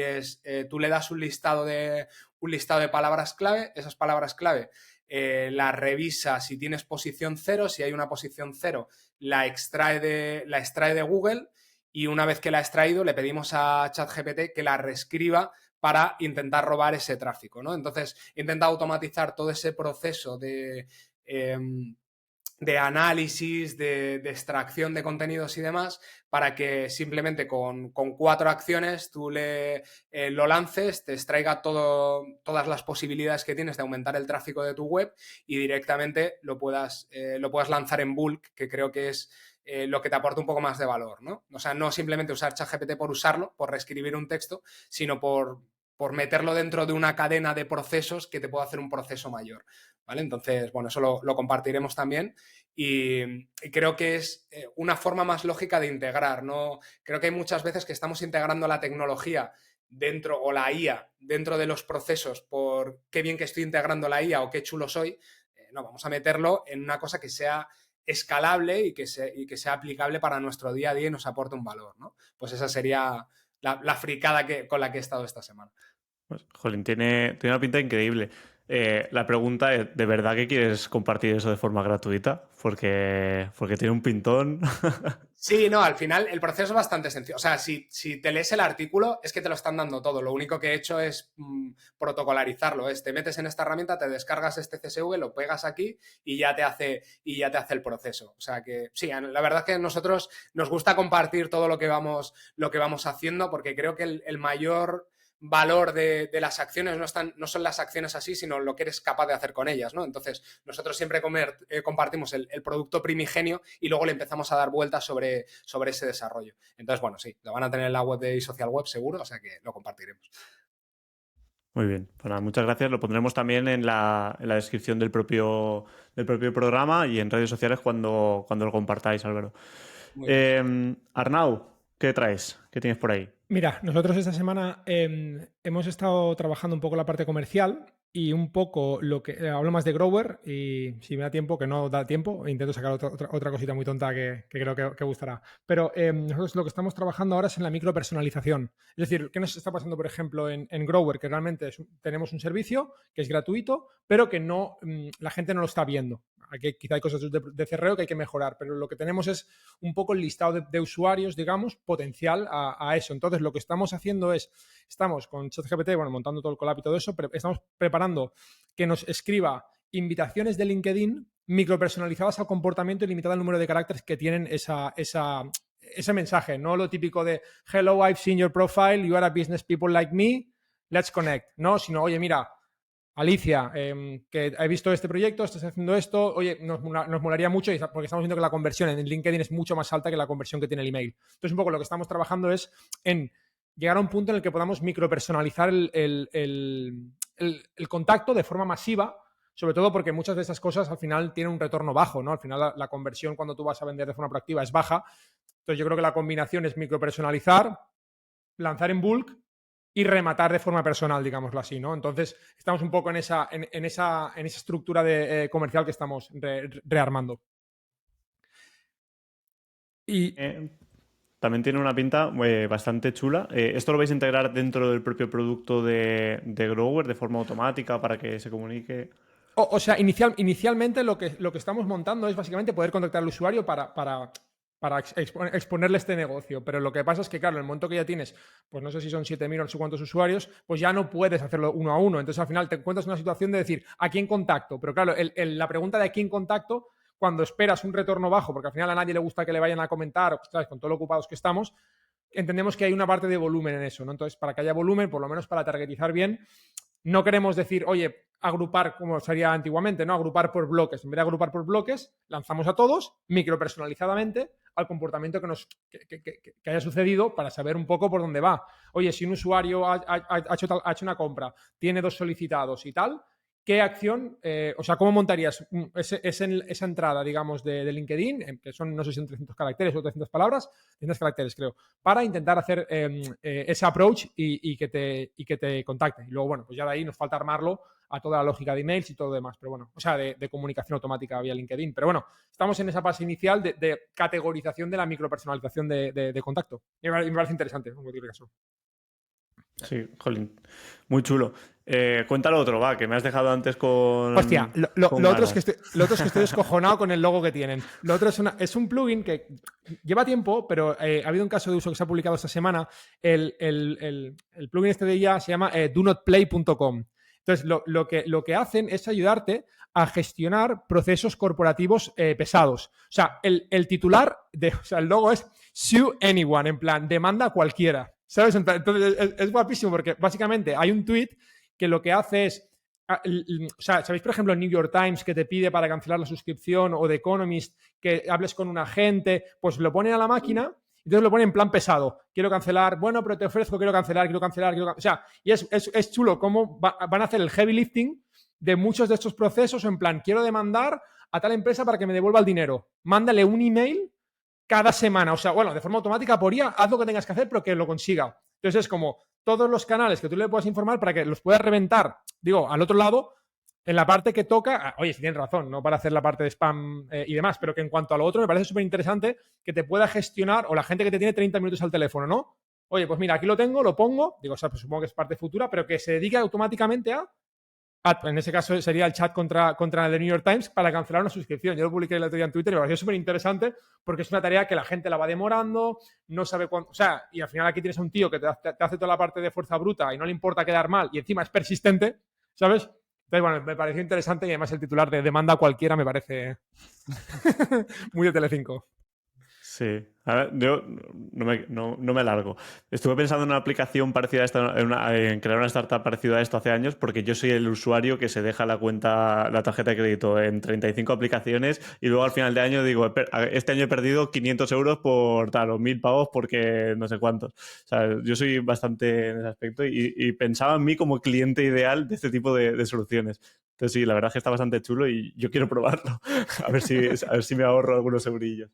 tú le das un listado de palabras clave. Esas palabras clave las revisa si tienes posición cero. Si hay una posición cero, la extrae de Google, y una vez que la ha extraído le pedimos a ChatGPT que la reescriba para intentar robar ese tráfico, ¿no? Entonces, intenta automatizar todo ese proceso de análisis, de extracción de contenidos y demás, para que simplemente con 4 acciones tú lo lances, te extraiga todas las posibilidades que tienes de aumentar el tráfico de tu web, y directamente lo puedas lanzar en bulk, que creo que es lo que te aporta un poco más de valor, ¿no? O sea, no simplemente usar ChatGPT por usarlo, por reescribir un texto, sino por meterlo dentro de una cadena de procesos que te pueda hacer un proceso mayor, ¿vale? Entonces, bueno, eso lo compartiremos también, y creo que es una forma más lógica de integrar, ¿no? Creo que hay muchas veces que estamos integrando la tecnología dentro, o la IA, dentro de los procesos, por qué bien que estoy integrando la IA o qué chulo soy. No, vamos a meterlo en una cosa que sea escalable y que sea aplicable para nuestro día a día y nos aporte un valor, ¿no? Pues esa sería la fricada con la que he estado esta semana. Pues, jolín, tiene una pinta increíble. La pregunta es, ¿de verdad que quieres compartir eso de forma gratuita? Porque tiene un pintón. Sí, no, al final el proceso es bastante sencillo. O sea, si te lees el artículo, es que te lo están dando todo. Lo único que he hecho es protocolarizarlo. Te metes en esta herramienta, te descargas este CSV, lo pegas aquí y ya te hace el proceso. O sea que sí, la verdad es que a nosotros nos gusta compartir todo lo que vamos haciendo, porque creo que el mayor valor de las acciones no son las acciones así, sino lo que eres capaz de hacer con ellas, ¿no? Entonces, nosotros siempre compartimos el producto primigenio y luego le empezamos a dar vueltas sobre ese desarrollo. Entonces, bueno, sí, lo van a tener en la web de eSocial Web seguro, o sea que lo compartiremos. Muy bien, pues nada, muchas gracias. Lo pondremos también en la descripción del propio programa y en redes sociales cuando lo compartáis, Álvaro. Muy bien. Arnau, ¿qué traes? ¿Qué tienes por ahí? Mira, nosotros esta semana hemos estado trabajando un poco la parte comercial y un poco lo que hablo más de Grower, y si me da tiempo, que no da tiempo, intento sacar otra cosita muy tonta que creo que gustará. Pero nosotros lo que estamos trabajando ahora es en la micropersonalización. Es decir, ¿qué nos está pasando, por ejemplo, en Grower? Que realmente tenemos un servicio que es gratuito, pero que no la gente no lo está viendo. Aquí quizá hay cosas de CRO que hay que mejorar, pero lo que tenemos es un poco el listado de usuarios, digamos, potencial a eso. Entonces, lo que estamos haciendo es, estamos con ChatGPT, bueno, montando todo el collab y todo eso, pero estamos preparando que nos escriba invitaciones de LinkedIn micropersonalizadas al comportamiento y limitado al número de caracteres que tienen ese mensaje, no lo típico de hello, I've seen your profile, you are a business people like me, let's connect, no, sino, oye, mira, Alicia, que he visto este proyecto, estás haciendo esto, oye, nos molaría mucho porque estamos viendo que la conversión en LinkedIn es mucho más alta que la conversión que tiene el email. Entonces, un poco lo que estamos trabajando es en llegar a un punto en el que podamos micropersonalizar el contacto de forma masiva, sobre todo porque muchas de esas cosas al final tienen un retorno bajo, ¿no? Al final la conversión cuando tú vas a vender de forma proactiva es baja. Entonces, yo creo que la combinación es micropersonalizar, lanzar en bulk y rematar de forma personal, digámoslo así, ¿no? Entonces, estamos un poco en esa estructura comercial que estamos rearmando. Y también tiene una pinta bastante chula. ¿Esto lo vais a integrar dentro del propio producto de Grower de forma automática para que se comunique? O sea, inicialmente lo que estamos montando es básicamente poder contactar al usuario para exponerle este negocio. Pero lo que pasa es que, claro, en el momento que ya tienes, pues no sé si son 7.000 o no sé cuántos usuarios, pues ya no puedes hacerlo uno a uno. Entonces, al final te encuentras en una situación de decir, ¿a quién contacto? Pero claro, la pregunta de a quién contacto, cuando esperas un retorno bajo, porque al final a nadie le gusta que le vayan a comentar, ¿sabes? Con todo lo ocupados que estamos, entendemos que hay una parte de volumen en eso, ¿no? Entonces, para que haya volumen, por lo menos para targetizar bien, no queremos decir, oye, agrupar como sería antiguamente, ¿no? Agrupar por bloques. En vez de agrupar por bloques, lanzamos a todos micropersonalizadamente al comportamiento que haya sucedido para saber un poco por dónde va. Oye, si un usuario ha hecho una compra, tiene 2 solicitados y tal, ¿qué acción, o sea, cómo montarías esa entrada, digamos, de LinkedIn, que son, no sé si son 300 caracteres o 300 palabras, 300 caracteres creo, para intentar hacer ese approach y que te contacte? Y luego, bueno, pues ya de ahí nos falta armarlo a toda la lógica de emails y todo lo demás, pero bueno, o sea, de comunicación automática vía LinkedIn. Pero bueno, estamos en esa fase inicial de categorización de la micropersonalización de contacto. Y me parece interesante, en cualquier caso. Sí, jolín. Muy chulo. Cuéntalo otro, va, que me has dejado antes con. Hostia, lo otro es que estoy descojonado con el logo que tienen. Lo otro es un plugin que lleva tiempo, pero ha habido un caso de uso que se ha publicado esta semana. El plugin este de ella se llama donotplay.com. Entonces, lo que hacen es ayudarte a gestionar procesos corporativos pesados. O sea, el titular, o sea, el logo es Sue Anyone, en plan, demanda a cualquiera. ¿Sabes? Entonces, es guapísimo porque básicamente hay un tweet que lo que hace es, o sea, ¿sabéis, por ejemplo, el New York Times que te pide para cancelar la suscripción, o The Economist que hables con un agente? Pues lo ponen a la máquina y entonces lo ponen en plan pesado. Quiero cancelar, bueno, pero te ofrezco, quiero cancelar. O sea, y es chulo cómo van a hacer el heavy lifting de muchos de estos procesos en plan, quiero demandar a tal empresa para que me devuelva el dinero. Mándale un email cada semana, o sea, bueno, de forma automática por IA, haz lo que tengas que hacer, pero que lo consiga. Entonces es como todos los canales que tú le puedas informar para que los puedas reventar, digo, al otro lado, en la parte que toca, oye, si tienes razón, no para hacer la parte de spam y demás, pero que en cuanto a lo otro me parece súper interesante que te pueda gestionar, o la gente que te tiene 30 minutos al teléfono, ¿no? Oye, pues mira, aquí lo tengo, lo pongo, digo, o sea, pues supongo que es parte futura, pero que se dedique automáticamente a En ese caso sería el chat contra The New York Times para cancelar una suscripción. Yo lo publiqué el otro día en Twitter y me pareció súper interesante porque es una tarea que la gente la va demorando, no sabe cuándo. O sea, y al final aquí tienes a un tío que te hace toda la parte de fuerza bruta y no le importa quedar mal y encima es persistente, ¿sabes? Entonces, bueno, me pareció interesante y además el titular de demanda cualquiera me parece muy de Telecinco. Sí, a ver, yo no me alargo. Estuve pensando en una aplicación parecida a esta, en crear una startup parecida a esto hace años, porque yo soy el usuario que se deja la tarjeta de crédito en 35 aplicaciones y luego al final de año digo, este año he perdido 500 euros por tal o 1000 pavos porque no sé cuántos. O sea, yo soy bastante en ese aspecto y pensaba en mí como cliente ideal de este tipo de soluciones. Entonces sí, la verdad es que está bastante chulo y yo quiero probarlo. A ver si me ahorro algunos eurillos.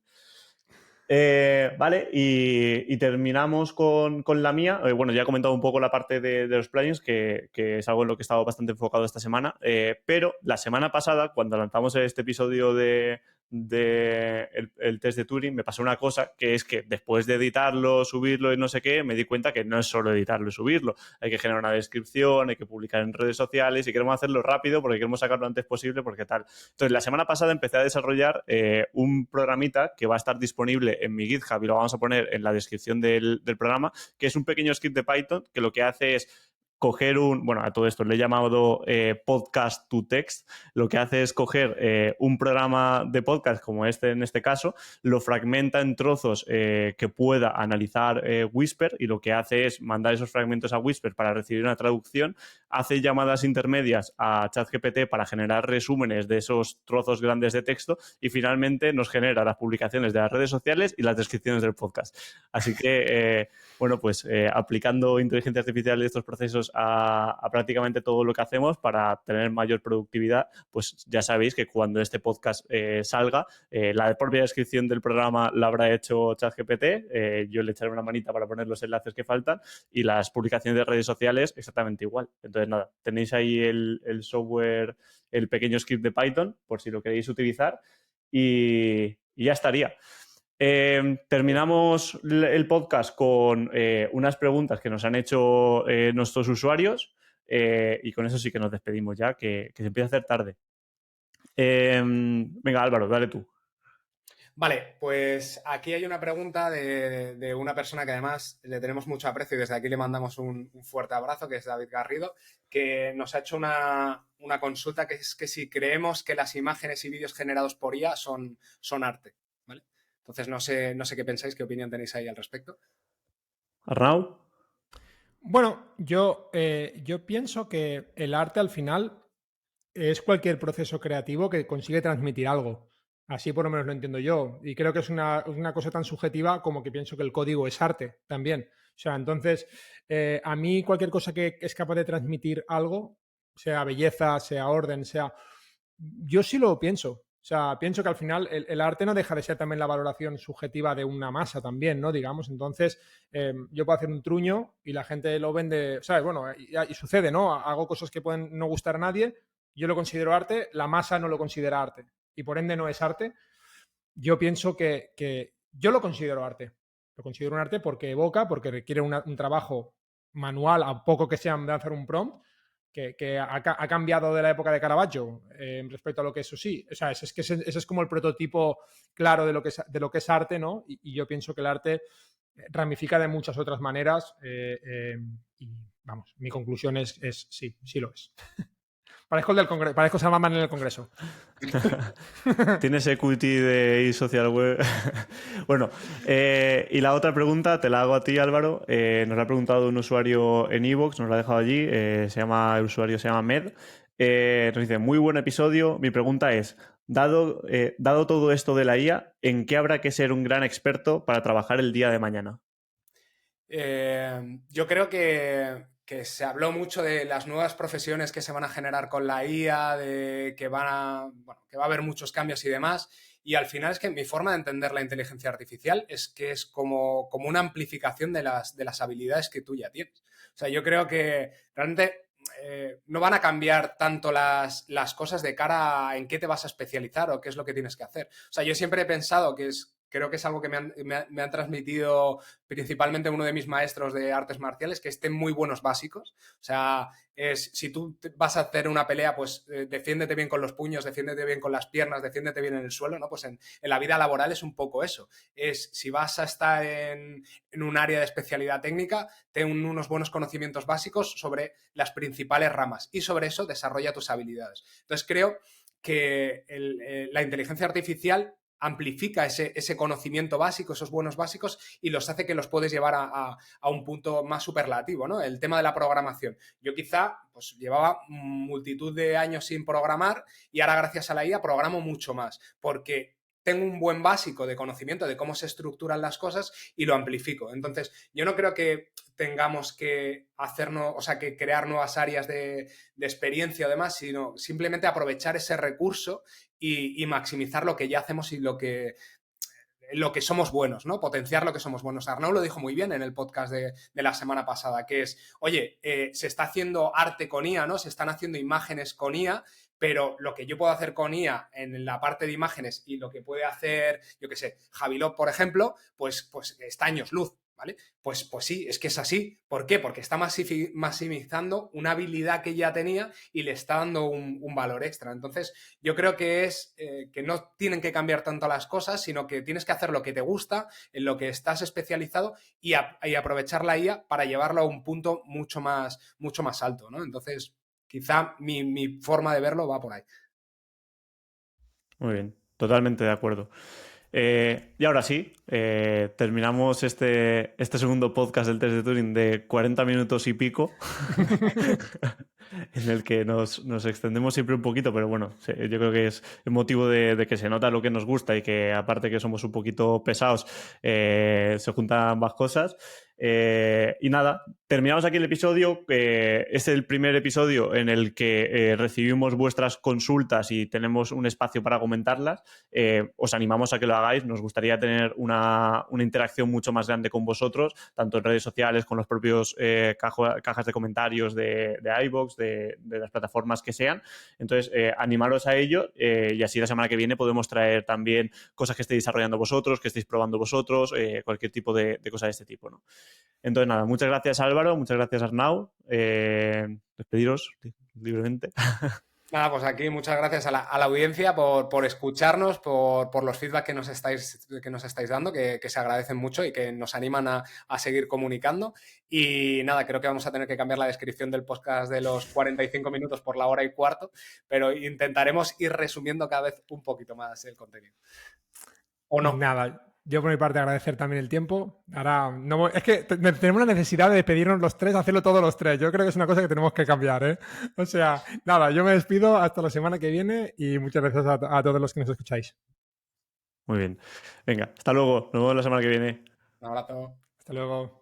Vale, y terminamos con la mía. Bueno, ya he comentado un poco la parte de los plugins, que es algo en lo que he estado bastante enfocado esta semana. Pero la semana pasada, cuando lanzamos este episodio de el test de Turing, me pasó una cosa, que es que después de editarlo, subirlo y no sé qué, me di cuenta que no es solo editarlo y subirlo. Hay que generar una descripción, hay que publicar en redes sociales y queremos hacerlo rápido porque queremos sacarlo lo antes posible porque tal. Entonces, la semana pasada empecé a desarrollar un programita que va a estar disponible en mi GitHub y lo vamos a poner en la descripción del programa, que es un pequeño script de Python que lo que hace es coger bueno, a todo esto le he llamado podcast to text. Lo que hace es coger un programa de podcast como en este caso, lo fragmenta en trozos que pueda analizar Whisper y lo que hace es mandar esos fragmentos a Whisper para recibir una traducción, hace llamadas intermedias a ChatGPT para generar resúmenes de esos trozos grandes de texto y finalmente nos genera las publicaciones de las redes sociales y las descripciones del podcast. Así que, bueno, pues aplicando inteligencia artificial y estos procesos a prácticamente todo lo que hacemos para tener mayor productividad, pues ya sabéis que cuando este podcast salga, la propia descripción del programa la habrá hecho ChatGPT, yo le echaré una manita para poner los enlaces que faltan y las publicaciones de redes sociales exactamente igual. Entonces, nada, tenéis ahí el software, el pequeño script de Python, por si lo queréis utilizar y ya estaría. Terminamos el podcast con unas preguntas que nos han hecho nuestros usuarios y con eso sí que nos despedimos ya, que se empieza a hacer tarde. Venga, Álvaro, dale tú. Vale, pues aquí hay una pregunta de una persona que además le tenemos mucho aprecio y desde aquí le mandamos un fuerte abrazo, que es David Garrido, que nos ha hecho una consulta que es que si creemos que las imágenes y vídeos generados por IA son arte, ¿vale? Entonces no sé qué pensáis, qué opinión tenéis ahí al respecto. Arnau. Bueno, yo pienso que el arte al final es cualquier proceso creativo que consigue transmitir algo. Así por lo menos lo entiendo yo. Y creo que es una cosa tan subjetiva como que pienso que el código es arte también. O sea, entonces, a mí cualquier cosa que es capaz de transmitir algo, sea belleza, sea orden, sea... Yo sí lo pienso. O sea, pienso que al final el arte no deja de ser también la valoración subjetiva de una masa también, ¿no? Digamos, entonces yo puedo hacer un truño y la gente lo vende, ¿sabes? Bueno, y sucede, ¿no? Hago cosas que pueden no gustar a nadie, yo lo considero arte, la masa no lo considera arte y por ende no es arte. Yo pienso que yo lo considero arte. Lo considero un arte porque evoca, porque requiere un trabajo manual, a poco que sea de hacer un prompt, que ha cambiado de la época de Caravaggio respecto a lo que eso sí. O sea, ese es como el prototipo claro de lo que es arte, ¿no? Y yo pienso que el arte ramifica de muchas otras maneras y, vamos, mi conclusión es sí, sí lo es. Parezco el del Congreso, parezco Salman en el Congreso. Tienes equity de e-social web. Bueno, y la otra pregunta te la hago a ti, Álvaro. Nos la ha preguntado un usuario en iVoox, nos la ha dejado allí. El usuario se llama Med. Nos dice, muy buen episodio. Mi pregunta es, dado todo esto de la IA, ¿en qué habrá que ser un gran experto para trabajar el día de mañana? Yo creo que se habló mucho de las nuevas profesiones que se van a generar con la IA, de que va a haber muchos cambios y demás. Y al final es que mi forma de entender la inteligencia artificial es que es como una amplificación de las habilidades que tú ya tienes. O sea, yo creo que realmente no van a cambiar tanto las cosas de cara a en qué te vas a especializar o qué es lo que tienes que hacer. O sea, yo siempre he pensado que es creo que es algo que me han transmitido principalmente uno de mis maestros de artes marciales, que estén muy buenos básicos. O sea, si tú vas a hacer una pelea, pues defiéndete bien con los puños, defiéndete bien con las piernas, defiéndete bien en el suelo, ¿no? Pues en la vida laboral es un poco eso. Si vas a estar en un área de especialidad técnica, ten unos buenos conocimientos básicos sobre las principales ramas y sobre eso desarrolla tus habilidades. Entonces creo que la inteligencia artificial amplifica ese conocimiento básico, esos buenos básicos, y los hace que los puedes llevar a un punto más superlativo, ¿no? El tema de la programación. Yo quizá pues llevaba multitud de años sin programar y ahora gracias a la IA programo mucho más, porque tengo un buen básico de conocimiento de cómo se estructuran las cosas y lo amplifico. Entonces, yo no creo que tengamos que hacernos, o sea, que crear nuevas áreas de experiencia o demás, sino simplemente aprovechar ese recurso y maximizar lo que ya hacemos y lo que somos buenos, ¿no? Potenciar lo que somos buenos. Arnaud lo dijo muy bien en el podcast de la semana pasada, que es, oye, se está haciendo arte con IA, ¿no? Se están haciendo imágenes con IA, pero lo que yo puedo hacer con IA en la parte de imágenes y lo que puede hacer, yo qué sé, Javilot, por ejemplo, pues está años luz, ¿vale? Pues sí, es que es así. ¿Por qué? Porque está maximizando una habilidad que ya tenía y le está dando un valor extra. Entonces, yo creo que es que no tienen que cambiar tanto las cosas, sino que tienes que hacer lo que te gusta, en lo que estás especializado y aprovechar la IA para llevarlo a un punto mucho más alto, ¿no? Entonces, quizá mi forma de verlo va por ahí. Muy bien, totalmente de acuerdo. Y ahora sí, terminamos este segundo podcast del test de Turing de 40 minutos y pico, en el que nos extendemos siempre un poquito, pero bueno, yo creo que es el motivo de que se nota lo que nos gusta y que aparte que somos un poquito pesados, se juntan ambas cosas. Y nada, terminamos aquí el episodio. Es el primer episodio en el que recibimos vuestras consultas y tenemos un espacio para comentarlas. Os animamos a que lo hagáis. Nos gustaría tener una interacción mucho más grande con vosotros, tanto en redes sociales, con los propios cajas de comentarios de iVoox, de las plataformas que sean. Entonces, animaros a ello y así la semana que viene podemos traer también cosas que estéis desarrollando vosotros, que estéis probando vosotros, cualquier tipo de cosa de este tipo, ¿no? Entonces, nada, muchas gracias Álvaro, muchas gracias Arnau. Despediros libremente. Nada, pues aquí muchas gracias a la audiencia por escucharnos, por los feedback que nos estáis dando, que se agradecen mucho y que nos animan a seguir comunicando. Y nada, creo que vamos a tener que cambiar la descripción del podcast de los 45 minutos por la hora y cuarto, pero intentaremos ir resumiendo cada vez un poquito más el contenido. ¿O no? Nada. Yo por mi parte agradecer también el tiempo. Ahora, es que tenemos la necesidad de despedirnos los tres, hacerlo todos los tres. Yo creo que es una cosa que tenemos que cambiar, ¿eh? O sea, nada, yo me despido hasta la semana que viene y muchas gracias a todos los que nos escucháis. Muy bien. Venga, hasta luego. Nos vemos la semana que viene. Un abrazo. Hasta luego.